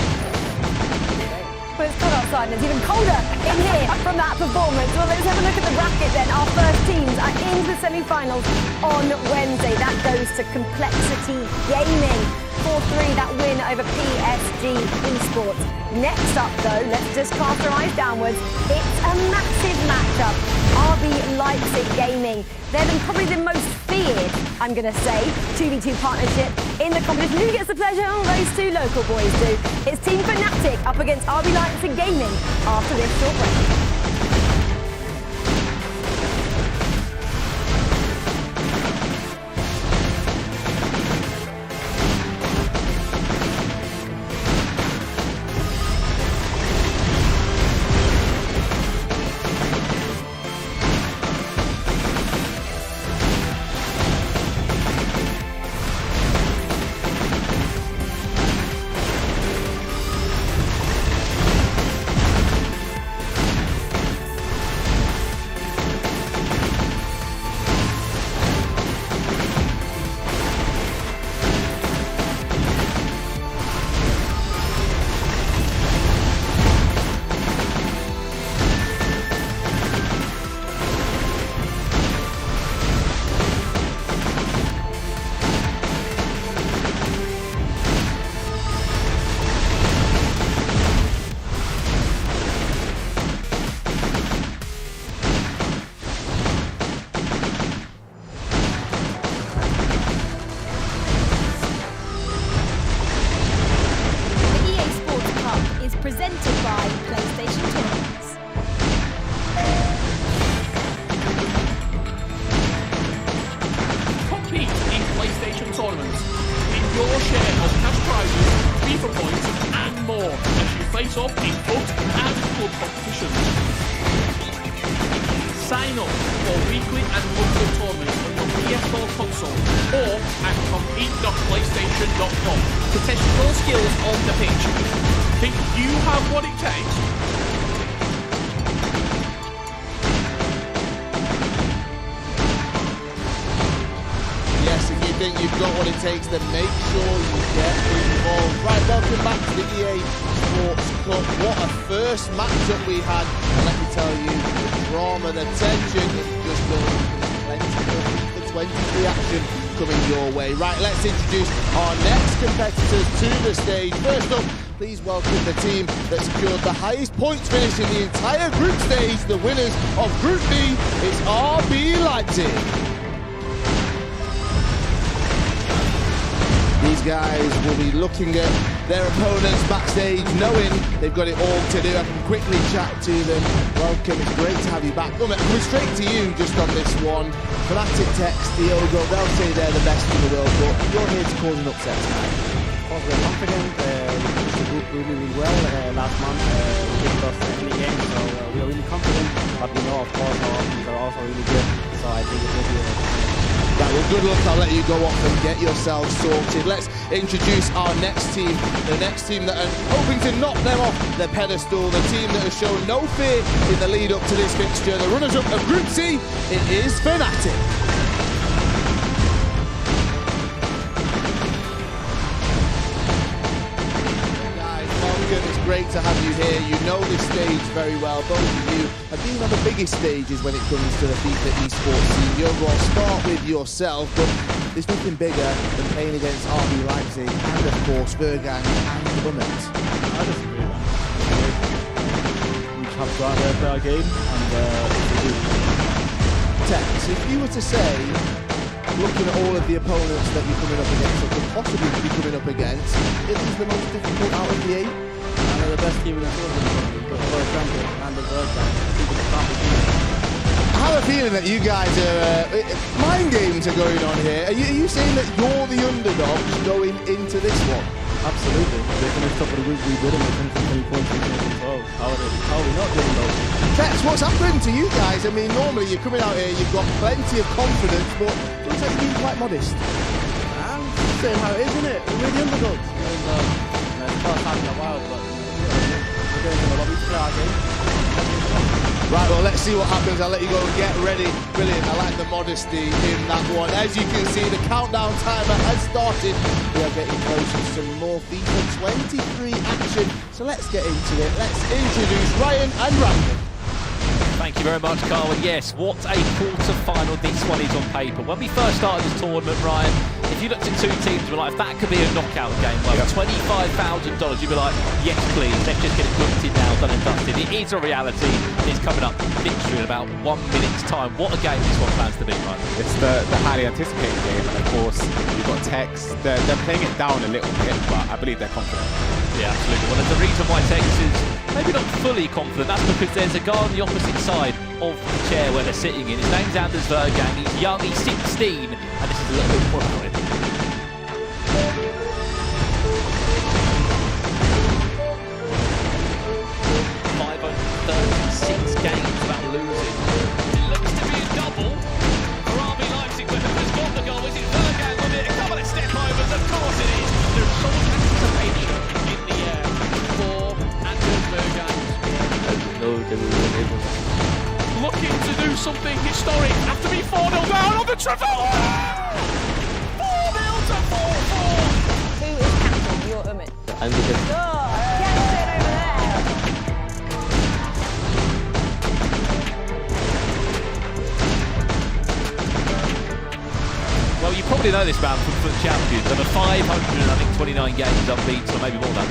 But it's cold outside and it's even colder in here from that performance. Well, let's have a look at the bracket then. Our first teams are into the semi-finals on Wednesday. That goes to Complexity Gaming. 4-3, that win over PSG Esports. Next up, though, let's just cast our eyes downwards. It's a massive matchup. RB Leipzig Gaming. They're probably the most feared, I'm going to say, 2v2 partnership in the competition. Who gets the pleasure? Oh, those two local boys do. It's Team Fnatic up against RB Leipzig Gaming after this short break. Presented by PlayStation Tournaments. Compete in PlayStation Tournaments. Win your share of cash prizes, FIFA points, and more as you face off in foot and club competitions. Sign up for weekly and monthly tournaments on your PS4 console or at compete.playstation.com to test your skills on the pitch. Think you have what it takes? Yes, indeed, think you've got what it takes, then make sure you get involved. Right, welcome back to the EA Sports Cup. What a first matchup we had. And let me tell you, the drama, the tension is just building. Plenty of FIFA 23 action coming your way. Right, let's introduce our next competitors to the stage. First up, please welcome the team that secured the highest points finish in the entire group stage. The winners of Group B is RB Leipzig. These guys will be looking at their opponents backstage, knowing they've got it all to do. I can quickly chat to them. Welcome, it's great to have you back. Coming straight to you just on this one. Fnatic, Tex, Diogo, they'll say they're the best in the world, but you're here to cause an upset tonight. Of course, we're confident. We finished the group really well last month. We didn't lost any game, so we are really confident. But we know, of course, our options are also really good. So I think it will be Right, well, good luck. I'll let you go off and get yourselves sorted. Let's introduce our next team. The next team that are hoping to knock them off their pedestal. The team that has shown no fear in the lead up to this fixture. The runners-up of Group C, it is Fnatic. It's great to have you here. You know this stage very well. Both of you have been on the biggest stages when it comes to the FIFA esports scene. Diogo, I'll start with yourself, but there's nothing bigger than playing against RB Leipzig and, of course, Vergang and Clement. I disagree, man. We have to go out there, play our game, and Tex, if you were to say, looking at all of the opponents that you're coming up against, or could possibly be coming up against, it is the most difficult out of the 8? and they're the best team in the tournament. The world champion and the world champion. I have a feeling that you guys are mind games are going on here. Are you saying that you're the underdogs going into this one? Absolutely. They finished top of the group, we did, and they finished 20 points, we finished in 12. How are we not doing those? Tex, what's happened to you guys? I mean, normally you're coming out here, you've got plenty of confidence, but it looks like you're being quite modest. I'm saying how it is, isn't it? We're the underdogs. And, it's the first time in a while, but we're going to the lobby to play our game. Right, well, let's see what happens. I'll let you go and get ready. Brilliant. I like the modesty in that one. As you can see, the countdown timer has started. We are getting close to some more FIFA 23 action. So let's get into it. Let's introduce Ryan and Brandon. Thank you very much, Carl. Yes, what a quarter-final this one is on paper. When we first started this tournament, Ryan, if you looked at two teams, you were like, if that could be a knockout game, well, $25,000, you'd be like, yes, please, let's just get it booked in now, done and dusted. It is a reality. It's coming up literally in about 1 minute's time. What a game this one plans to be, Ryan. It's the highly anticipated game, and of course, you've got Tex. They're playing it down a little bit, but I believe they're confident. Yeah, absolutely. Well, there's a reason why Tex is maybe not fully confident. That's because there's a guy on the opposite side of the chair where they're sitting in. His name's Anders Vergang. He's young, he's 16, and this is a little bit more about him. Games without losing. It looks to be a double for RB Leipzig, but who has got the goal? Is it Vergang with it? A couple of step overs, of course it is. There's so much anticipation in the air for Anders Vergang. Looking to do something historic after being 4-0 down on the triple. 4-0 to 4-4. Who is captain? You're Umit. And we can Get it over there. Well, you probably know this man from Foot Champions. Over 529 games unbeaten, or maybe more than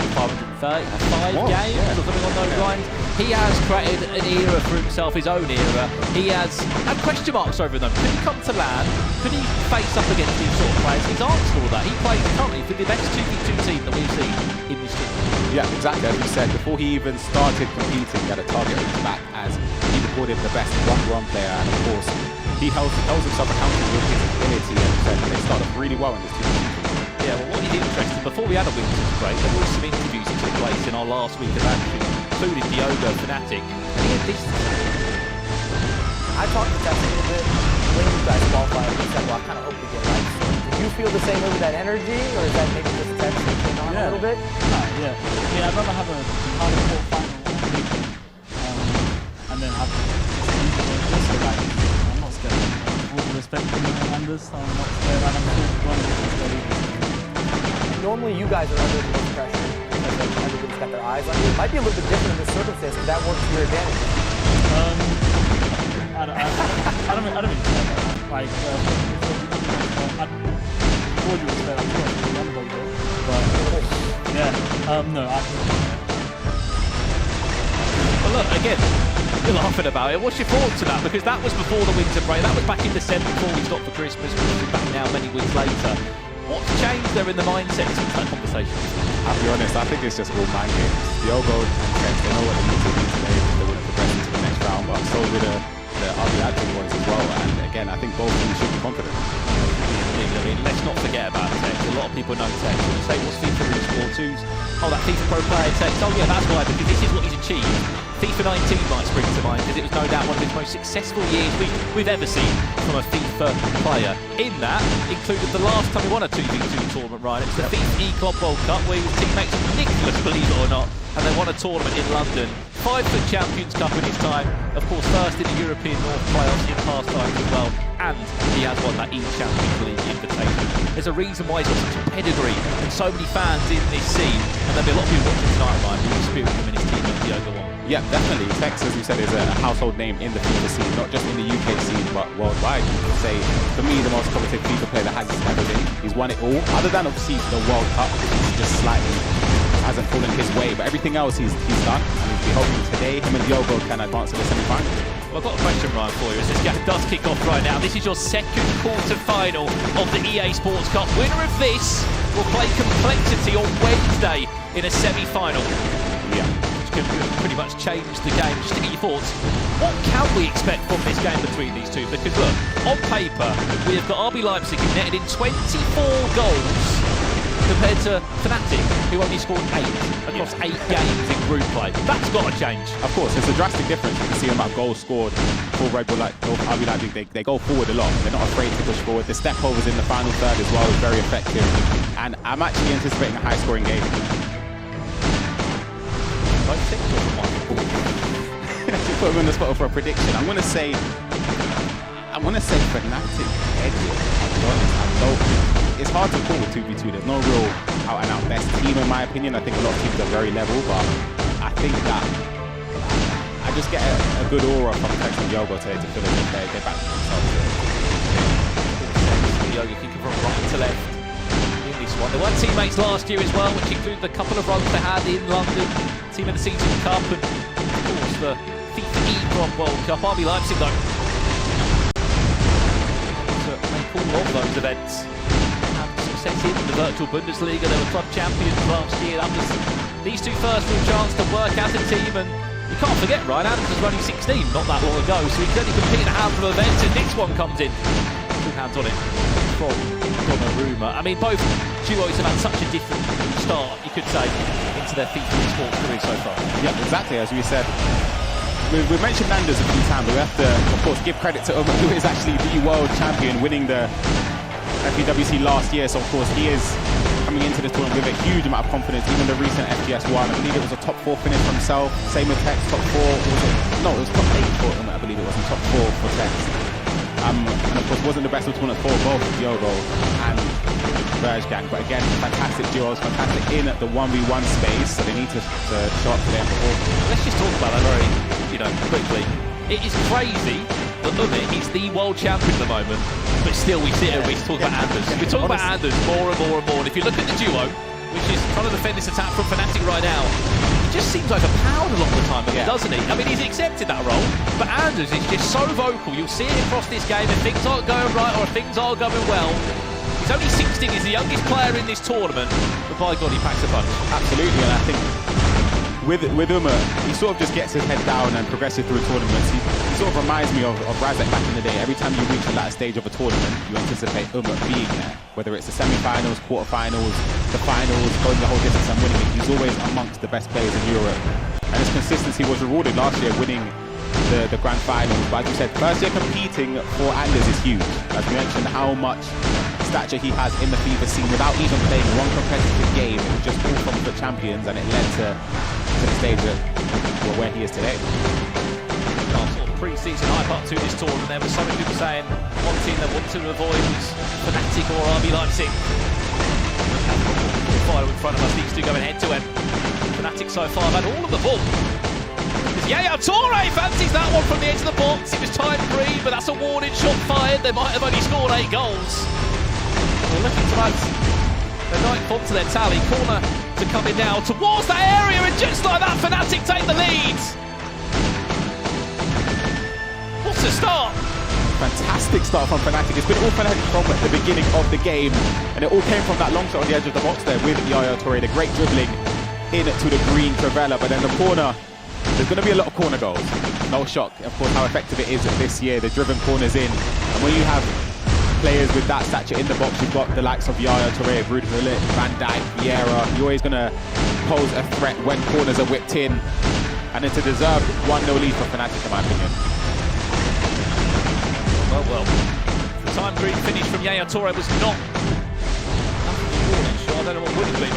535 games or something on those lines. He has created an era for himself, his own era. He has had question marks over them. Could he come to land? Could he face up against these sort of players? He's answered all that. He plays currently for the best 2v2 team that we've seen in this tournament. Yeah, exactly. As you said, before he even started competing, he had a target on his back as he recorded the best 1-1 player, and of course, he holds himself accountable with his ability, and they started really well in this team. Yeah, well, what is interesting, before we had a Winters break, there were some interviews that took place in our last week of action, including Diogo Fnatic, and he had this to say. I talked to Tex a little bit when you guys qualified. He said, well, I kind of hope we get right. So, do you feel the same way with that energy, or is that maybe just Tex taking on a little bit? yeah. I'd rather have a hardcore final and then have this like I'm not scared. With respect to him, and this. I'm not scared, and I'm still running this. Normally you guys are under the most pressure because everybody's got their eyes on you. It might be a little bit different in this circumstance, but that works to your advantage. I don't mean to say that. Like, I told you that I'm not going to but yeah, no, Well, look, again, you're laughing about it. What's your thoughts on that? Because that was before the winter break. That was back in December before we stopped for Christmas. We're back now many weeks later. What's changed there in the mindset since that conversation? I'll be honest, I think it's just all mind games. Diogo and Tex, they know what they need to do today if they want to progress into the next round, but so do the RB Admin boys as well. And again, I think both teams should be confident. I mean, let's not forget about Tex. A lot of people know Tex. When you say, what's FIFA Rules 4-2s? Oh, that FIFA Pro player Tex. Oh, yeah, that's why, because this is what he's achieved. FIFA 19 might spring to mind, because it was no doubt one of his most successful years we've ever seen from a FIFA player. In that, included the last time he won a 2v2 tournament, Ryan. It was the FIFA E-Club World Cup, where he was teammates with Nicholas, believe it or not, and they won a tournament in London. 5-foot Champions Cup in his time, of course, first in the European North playoffs in past times as well, and he has won that E-Champions League invitation. There's a reason why he's got such a pedigree and so many fans in this scene, and there'll be a lot of people watching tonight, Ryan, who experience him and his teammate Diogo Wong. Yeah, definitely. Tex, as you said, is a household name in the FIFA scene, not just in the UK scene, but worldwide. You could say, for me, the most competitive FIFA player that has ever been. He's won it all, other than obviously the World Cup, which is just slightly hasn't fallen his way, but everything else he's done. And we're hoping today him and Diogo can advance to the semi-final. Well, I've got a question, Ryan, for you as this game does kick off right now. This is your second quarter-final of the EA Sports Cup. Winner of this will play Complexity on Wednesday in a semi-final. Yeah. Which can pretty much change the game. Just to get your thoughts, what can we expect from this game between these two? Because look, on paper, we have got RB Leipzig who netted in 24 goals compared to Fnatic, who only scored 8 across 8 games in group play. That's got to change. Of course, it's a drastic difference. You can see the amount of goals scored for Red Bull, RB Leipzig. They go forward a lot. They're not afraid to push forward. The step overs in the final third as well is very effective. And I'm actually anticipating a high-scoring game. To put him on the spot for a prediction, I'm going to say Fnatic edge it. I'll be honest. It's hard to call with 2v2. There's no real out-and-out best team in my opinion. I think a lot of teams are very level, but I think that I just get a good aura from Tex and Diogo today to feel as if they're back to themselves. Diogo kicking from right to left in this one. They were teammates last year as well, which included a couple of runs they had in London, Team of the Season Cup, and of course the FIFA E-Club World Cup. RB Leipzig though, to make all of those events. In the virtual Bundesliga, they were club champions last year. That was these two first real chance to work as a team, and you can't forget Ryan Adams was running 16 not that long ago, so he could only compete in a handful of events, and this one comes in. 2 hands on it from Donnarumma. I mean, both duos have had such a different start, you could say, into their FIFA esports career so far. Yeah, exactly, as we said. We've mentioned Nandas a few times, but we have to, of course, give credit to Umar, who is actually the world champion, winning the FPWC last year, so of course he is coming into this tournament with a huge amount of confidence. Even the recent FGS1, I believe it was a top 4 finish for himself. Same with Tex, top 4. It was top 8 for him, I believe it was, and top 4 for Tex. And of course wasn't the best of tournament for both Diogo and Berggang, but again, fantastic duos, fantastic in the 1v1 space, so they need to show up to them before. Let's just talk about that very, quickly. It is crazy that Umar is the world champion at the moment, but still we sit here and we talk about Anders. We talk about Anders more and more and more, and if you look at the duo, which is trying to defend this attack from Fnatic right now, he just seems like a pound a lot of the time, doesn't he? I mean, he's accepted that role, but Anders is just so vocal. You'll see it across this game if things aren't going right or if things are going well. He's only 16, he's the youngest player in this tournament, but by God, he packs a punch. Absolutely, and I think with Umar, he sort of just gets his head down and progresses through tournaments. He sort of reminds me of Razek back in the day. Every time you reach a latter stage of a tournament, you anticipate Umar being there. Whether it's the semi-finals, quarter-finals, the finals, going the whole distance and winning it, he's always amongst the best players in Europe. And his consistency was rewarded last year, winning the grand finals. But as you said, first year competing for Anders is huge. As we mentioned, how much stature he has in the FIFA scene without even playing one competitive game. It was just all from the champions, and it led to the stage where he is today. Our sort of pre-season season hype up to this tournament, there was so many people saying one team they want to avoid was Fnatic or RB Leipzig. Final in front of us, these two going head to head. Fnatic so far have had all of the ball. Yaya Toure fancies that one from the edge of the box. It was time agreed, but that's a warning shot fired. They might have only scored 8 goals. They're looking to add the 9th onto their tally. Corner to coming now towards that area, and just like that, Fnatic take the lead. What a start! Fantastic start from Fnatic. It's been all Fnatic from the beginning of the game, and it all came from that long shot on the edge of the box there with Yaya Toure. The great dribbling in to the green Trevella, but then the corner. There's going to be a lot of corner goals. No shock, of course, how effective it is this year. The driven corners in, and when you have players with that stature in the box, you've got the likes of Yaya Toure, Ruud Gullit, Van Dijk, Vieira. You're always going to pose a threat when corners are whipped in, and it's a deserved 1-0 lead for Fnatic, in my opinion. Well, the time green finish from Yaya Toure was not nothing. I don't know what would have been.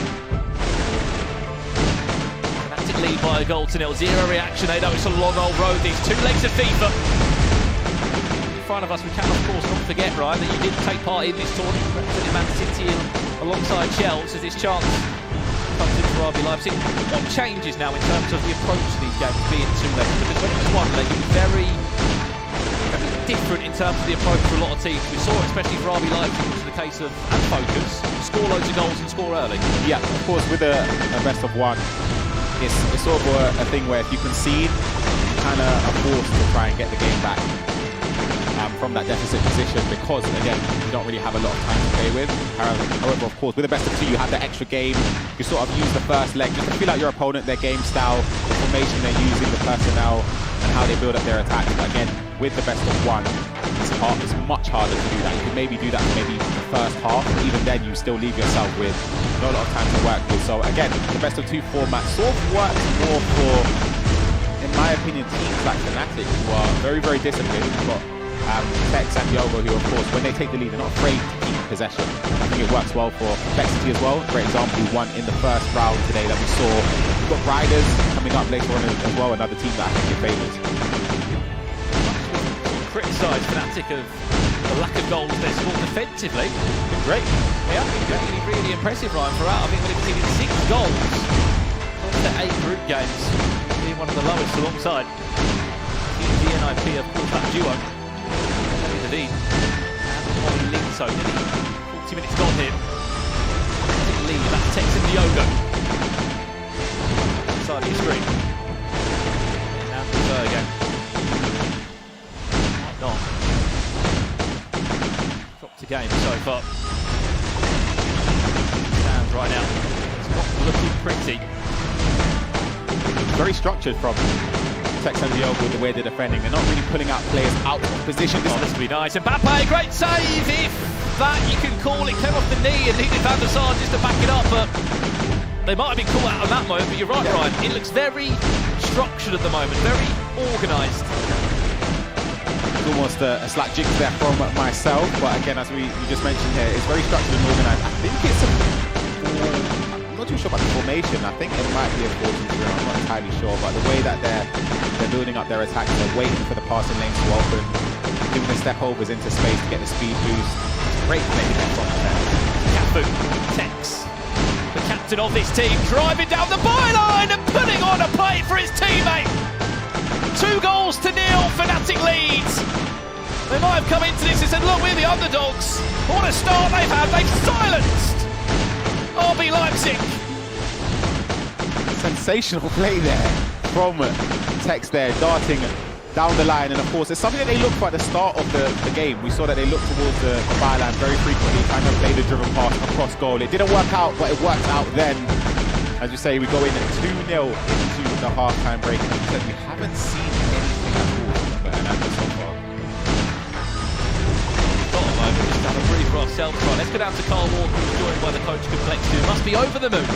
Fnatic lead by a goal to 0. Zero reaction. They know it's a long old road. These 2 legs of FIFA. In front of us, we can of course not forget, Ryan, that you did take part in this tournament, representing Man City alongside Chelsea. As this chance comes in for RB Leipzig. What changes now in terms of the approach to these games being 2 legs? Because when it was 1 leg, it was very different in terms of the approach for a lot of teams. We saw it especially for RB Leipzig, which is the case of and focus, score loads of goals and score early. Yeah, of course, with a best of 1, it's sort of a thing where if you concede, you kind of are forced to try and get the game back from that deficit position, because again, you don't really have a lot of time to play with. However, of course, with a best of 2, you have the extra game. You sort of use the first leg just to feel out your opponent, their game style, the formation they're using, the personnel, and how they build up their attacks. But again, with the best of 1, it's much harder to do that. You can maybe do that for maybe the first half, but even then you still leave yourself with not a lot of time to work with. So again, the best of 2 format sort of works more for, in my opinion, teams like Fnatic, who are very, very disciplined. You've got Tex and Yogo, who of course, when they take the lead, they're not afraid to keep possession. I think it works well for Complexity as well. Great example, who won in the first round today that we saw. We've got Riders coming up later on as well, another team that I think it favours. Criticised Fnatic of the lack of goals they scored defensively. Been great. They have been really, really impressive, Ryan, throughout. I think they've conceded 6 goals across their 8 group games, being one of the lowest alongside the NIP, of course, that duo. Lead. And lead, so 40 minutes gone here. Lead, that's Tex and Diogo. Side of your screen. Now to Berger. Not. Dropped a game so far. Stands right now. It's not looking pretty. Very structured from Tex and Diogo with the way they're defending. They're not really pulling out players out of position. This must be nice. And Mbappe, great save, if that you can call it. Came off the knee and needed Van der Sar just to back it up, but they might have been caught out on that moment. But you're right, Ryan. It looks very structured at the moment, very organised. It's almost a slight jinx there from myself, but again, as we just mentioned here, it's very structured and organised. I think it's I'm not too sure about the formation. I think it might be a 4-2-3. I'm not entirely sure, but the way that they're building up their attacks, they're waiting for the passing lanes to open, doing the step overs into space to get the speed boost. Great play there from Cafu, Tex, the captain of this team, driving down the byline and putting on a play for his teammate. 2 goals to 0, Fnatic leads. They might have come into this and said, look, we're the underdogs. What a start they've had. They've silenced RB Leipzig. Sensational play there from Tex there, darting down the line, and of course it's something that they looked for at the start of the game. We saw that they looked towards the byline very frequently, trying to play the driven pass across goal. It didn't work out, but it worked out then. As you say, we go in at 2-0 into the half-time break, and as we haven't seen anything at all from Hernandez so far. Got a moment, just have a breathe for ourselves. Right, let's go down to Carl Walker, who's joined by the coach Complexity, who must be over the moon.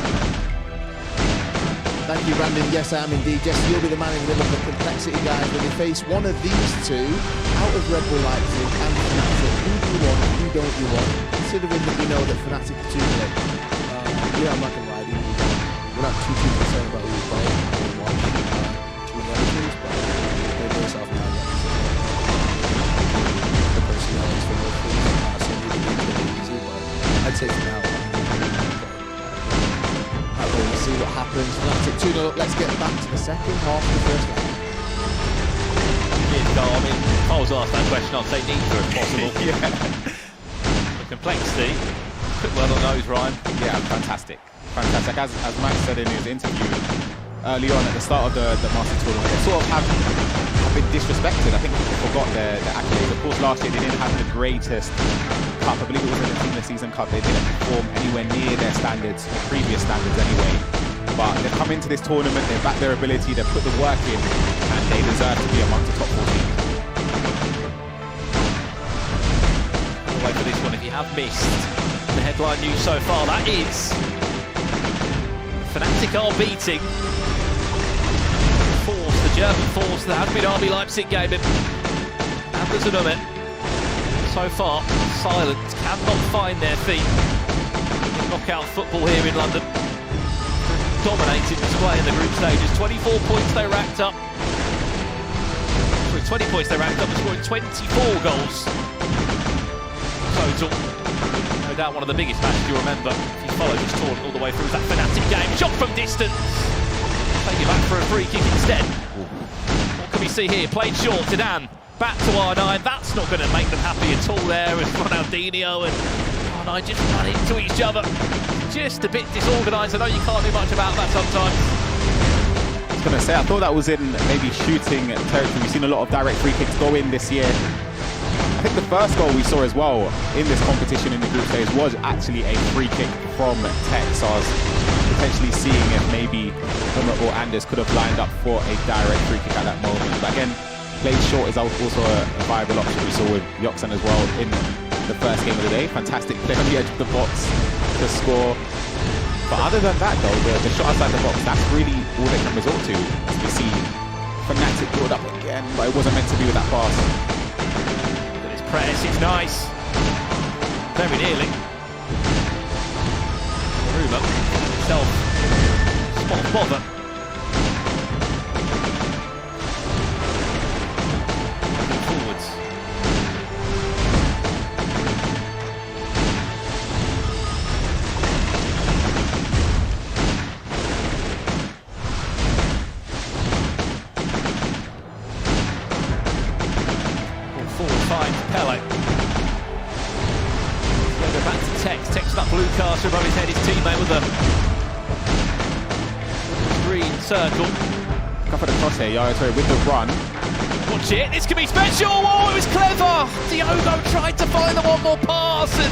Thank you, Brandon. Yes, I am indeed. Jesse, you'll be the man in the middle of the Complexity guys when they face one of these 2 out of Red Bull Leipzig and Fnatic. Who do you want? Who don't you want? Considering that we know that Fnatic are 2 late. Yeah, I'm not going to lie to you. We're not too concerned about who we're playing. I didn't watch too many other teams, but they're very self-made. happens. Fnatic 2-0 up. Let's get back to the second half of the first leg. I mean, if I was asked that question, I'd say neither if possible. The complexity. Quick word on those, Ryan. Yeah, fantastic. Fantastic. As Max said in his interview early on at the start of the Masters tournament, they sort of have been disrespected. I think people forgot their accolades. Of course, last year they didn't have the greatest cup. I believe it was in the Team of the Season Cup. They didn't perform anywhere near their standards, or previous standards anyway. But they've come into this tournament, they've backed their ability, they've put the work in, and they deserve to be amongst the top 14. I'll wait for this one. If you have missed the headline news so far, that is Fnatic are beating the German force that has been RB Leipzig gaming. Anders and Ummet, so far, silent, cannot find their feet in knockout football here in London. Dominated display in the group stages. 24 points they racked up. 20 points they racked up and scoring 24 goals total. No doubt one of the biggest matches you'll remember if you followed this tournament all the way through. That Fnatic game, shot from distance. Take it back for a free kick instead. What can we see here? Played short, Zidane. Back to R9. That's not going to make them happy at all there as Ronaldinho and R9 just run into each other. Just a bit disorganised. I know you can't do much about that sometimes. I was going to say, I thought that was in maybe shooting territory. We've seen a lot of direct free kicks go in this year. I think the first goal we saw as well in this competition in the group stage was actually a free kick from Tech. So I was potentially seeing if maybe Ummet or Anders could have lined up for a direct free kick at that moment. But again, played short is also a viable option. We saw with Yoxan as well in the first game of the day. Fantastic play on the edge of the box to score. But other than that though, the shot outside the box, that's really all they can resort to. As we see Fnatic build up again, but it wasn't meant to be with that pass. This press is nice. Very nearly. Ruma himself spot bother. Forwards. Forward finds Pele. Go back to Tex. Tex that blue caster above his head. His teammate with a green circle. Go for the cross here, sorry, with the run. Watch it. This could be special. Oh, it was clever. Diogo tried to find the one more pass, and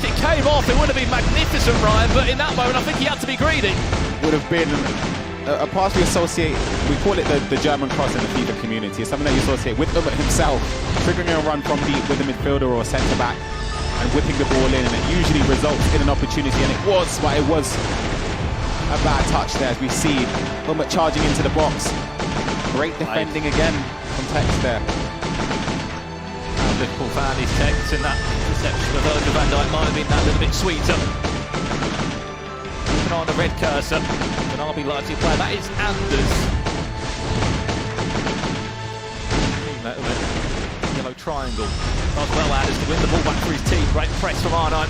if it came off, it would have been magnificent, Ryan. But in that moment, I think he had to be greedy. Would have been a pass we associate, we call it the German cross in the FIFA community. It's something that you associate with Ummet himself, triggering a run from deep with a midfielder or a centre-back and whipping the ball in, and it usually results in an opportunity, and it was a bad touch there as we see Ummet charging into the box. Great defending again from Tex there. Liverpool fan is Tex, and that reception of Virgil van Dijk might have been that little bit sweeter. Keeping on the red cursor, an RB Leipzig player, that is Anders. Yellow triangle. Does well Anders to win the ball back for his team. Great press from R9.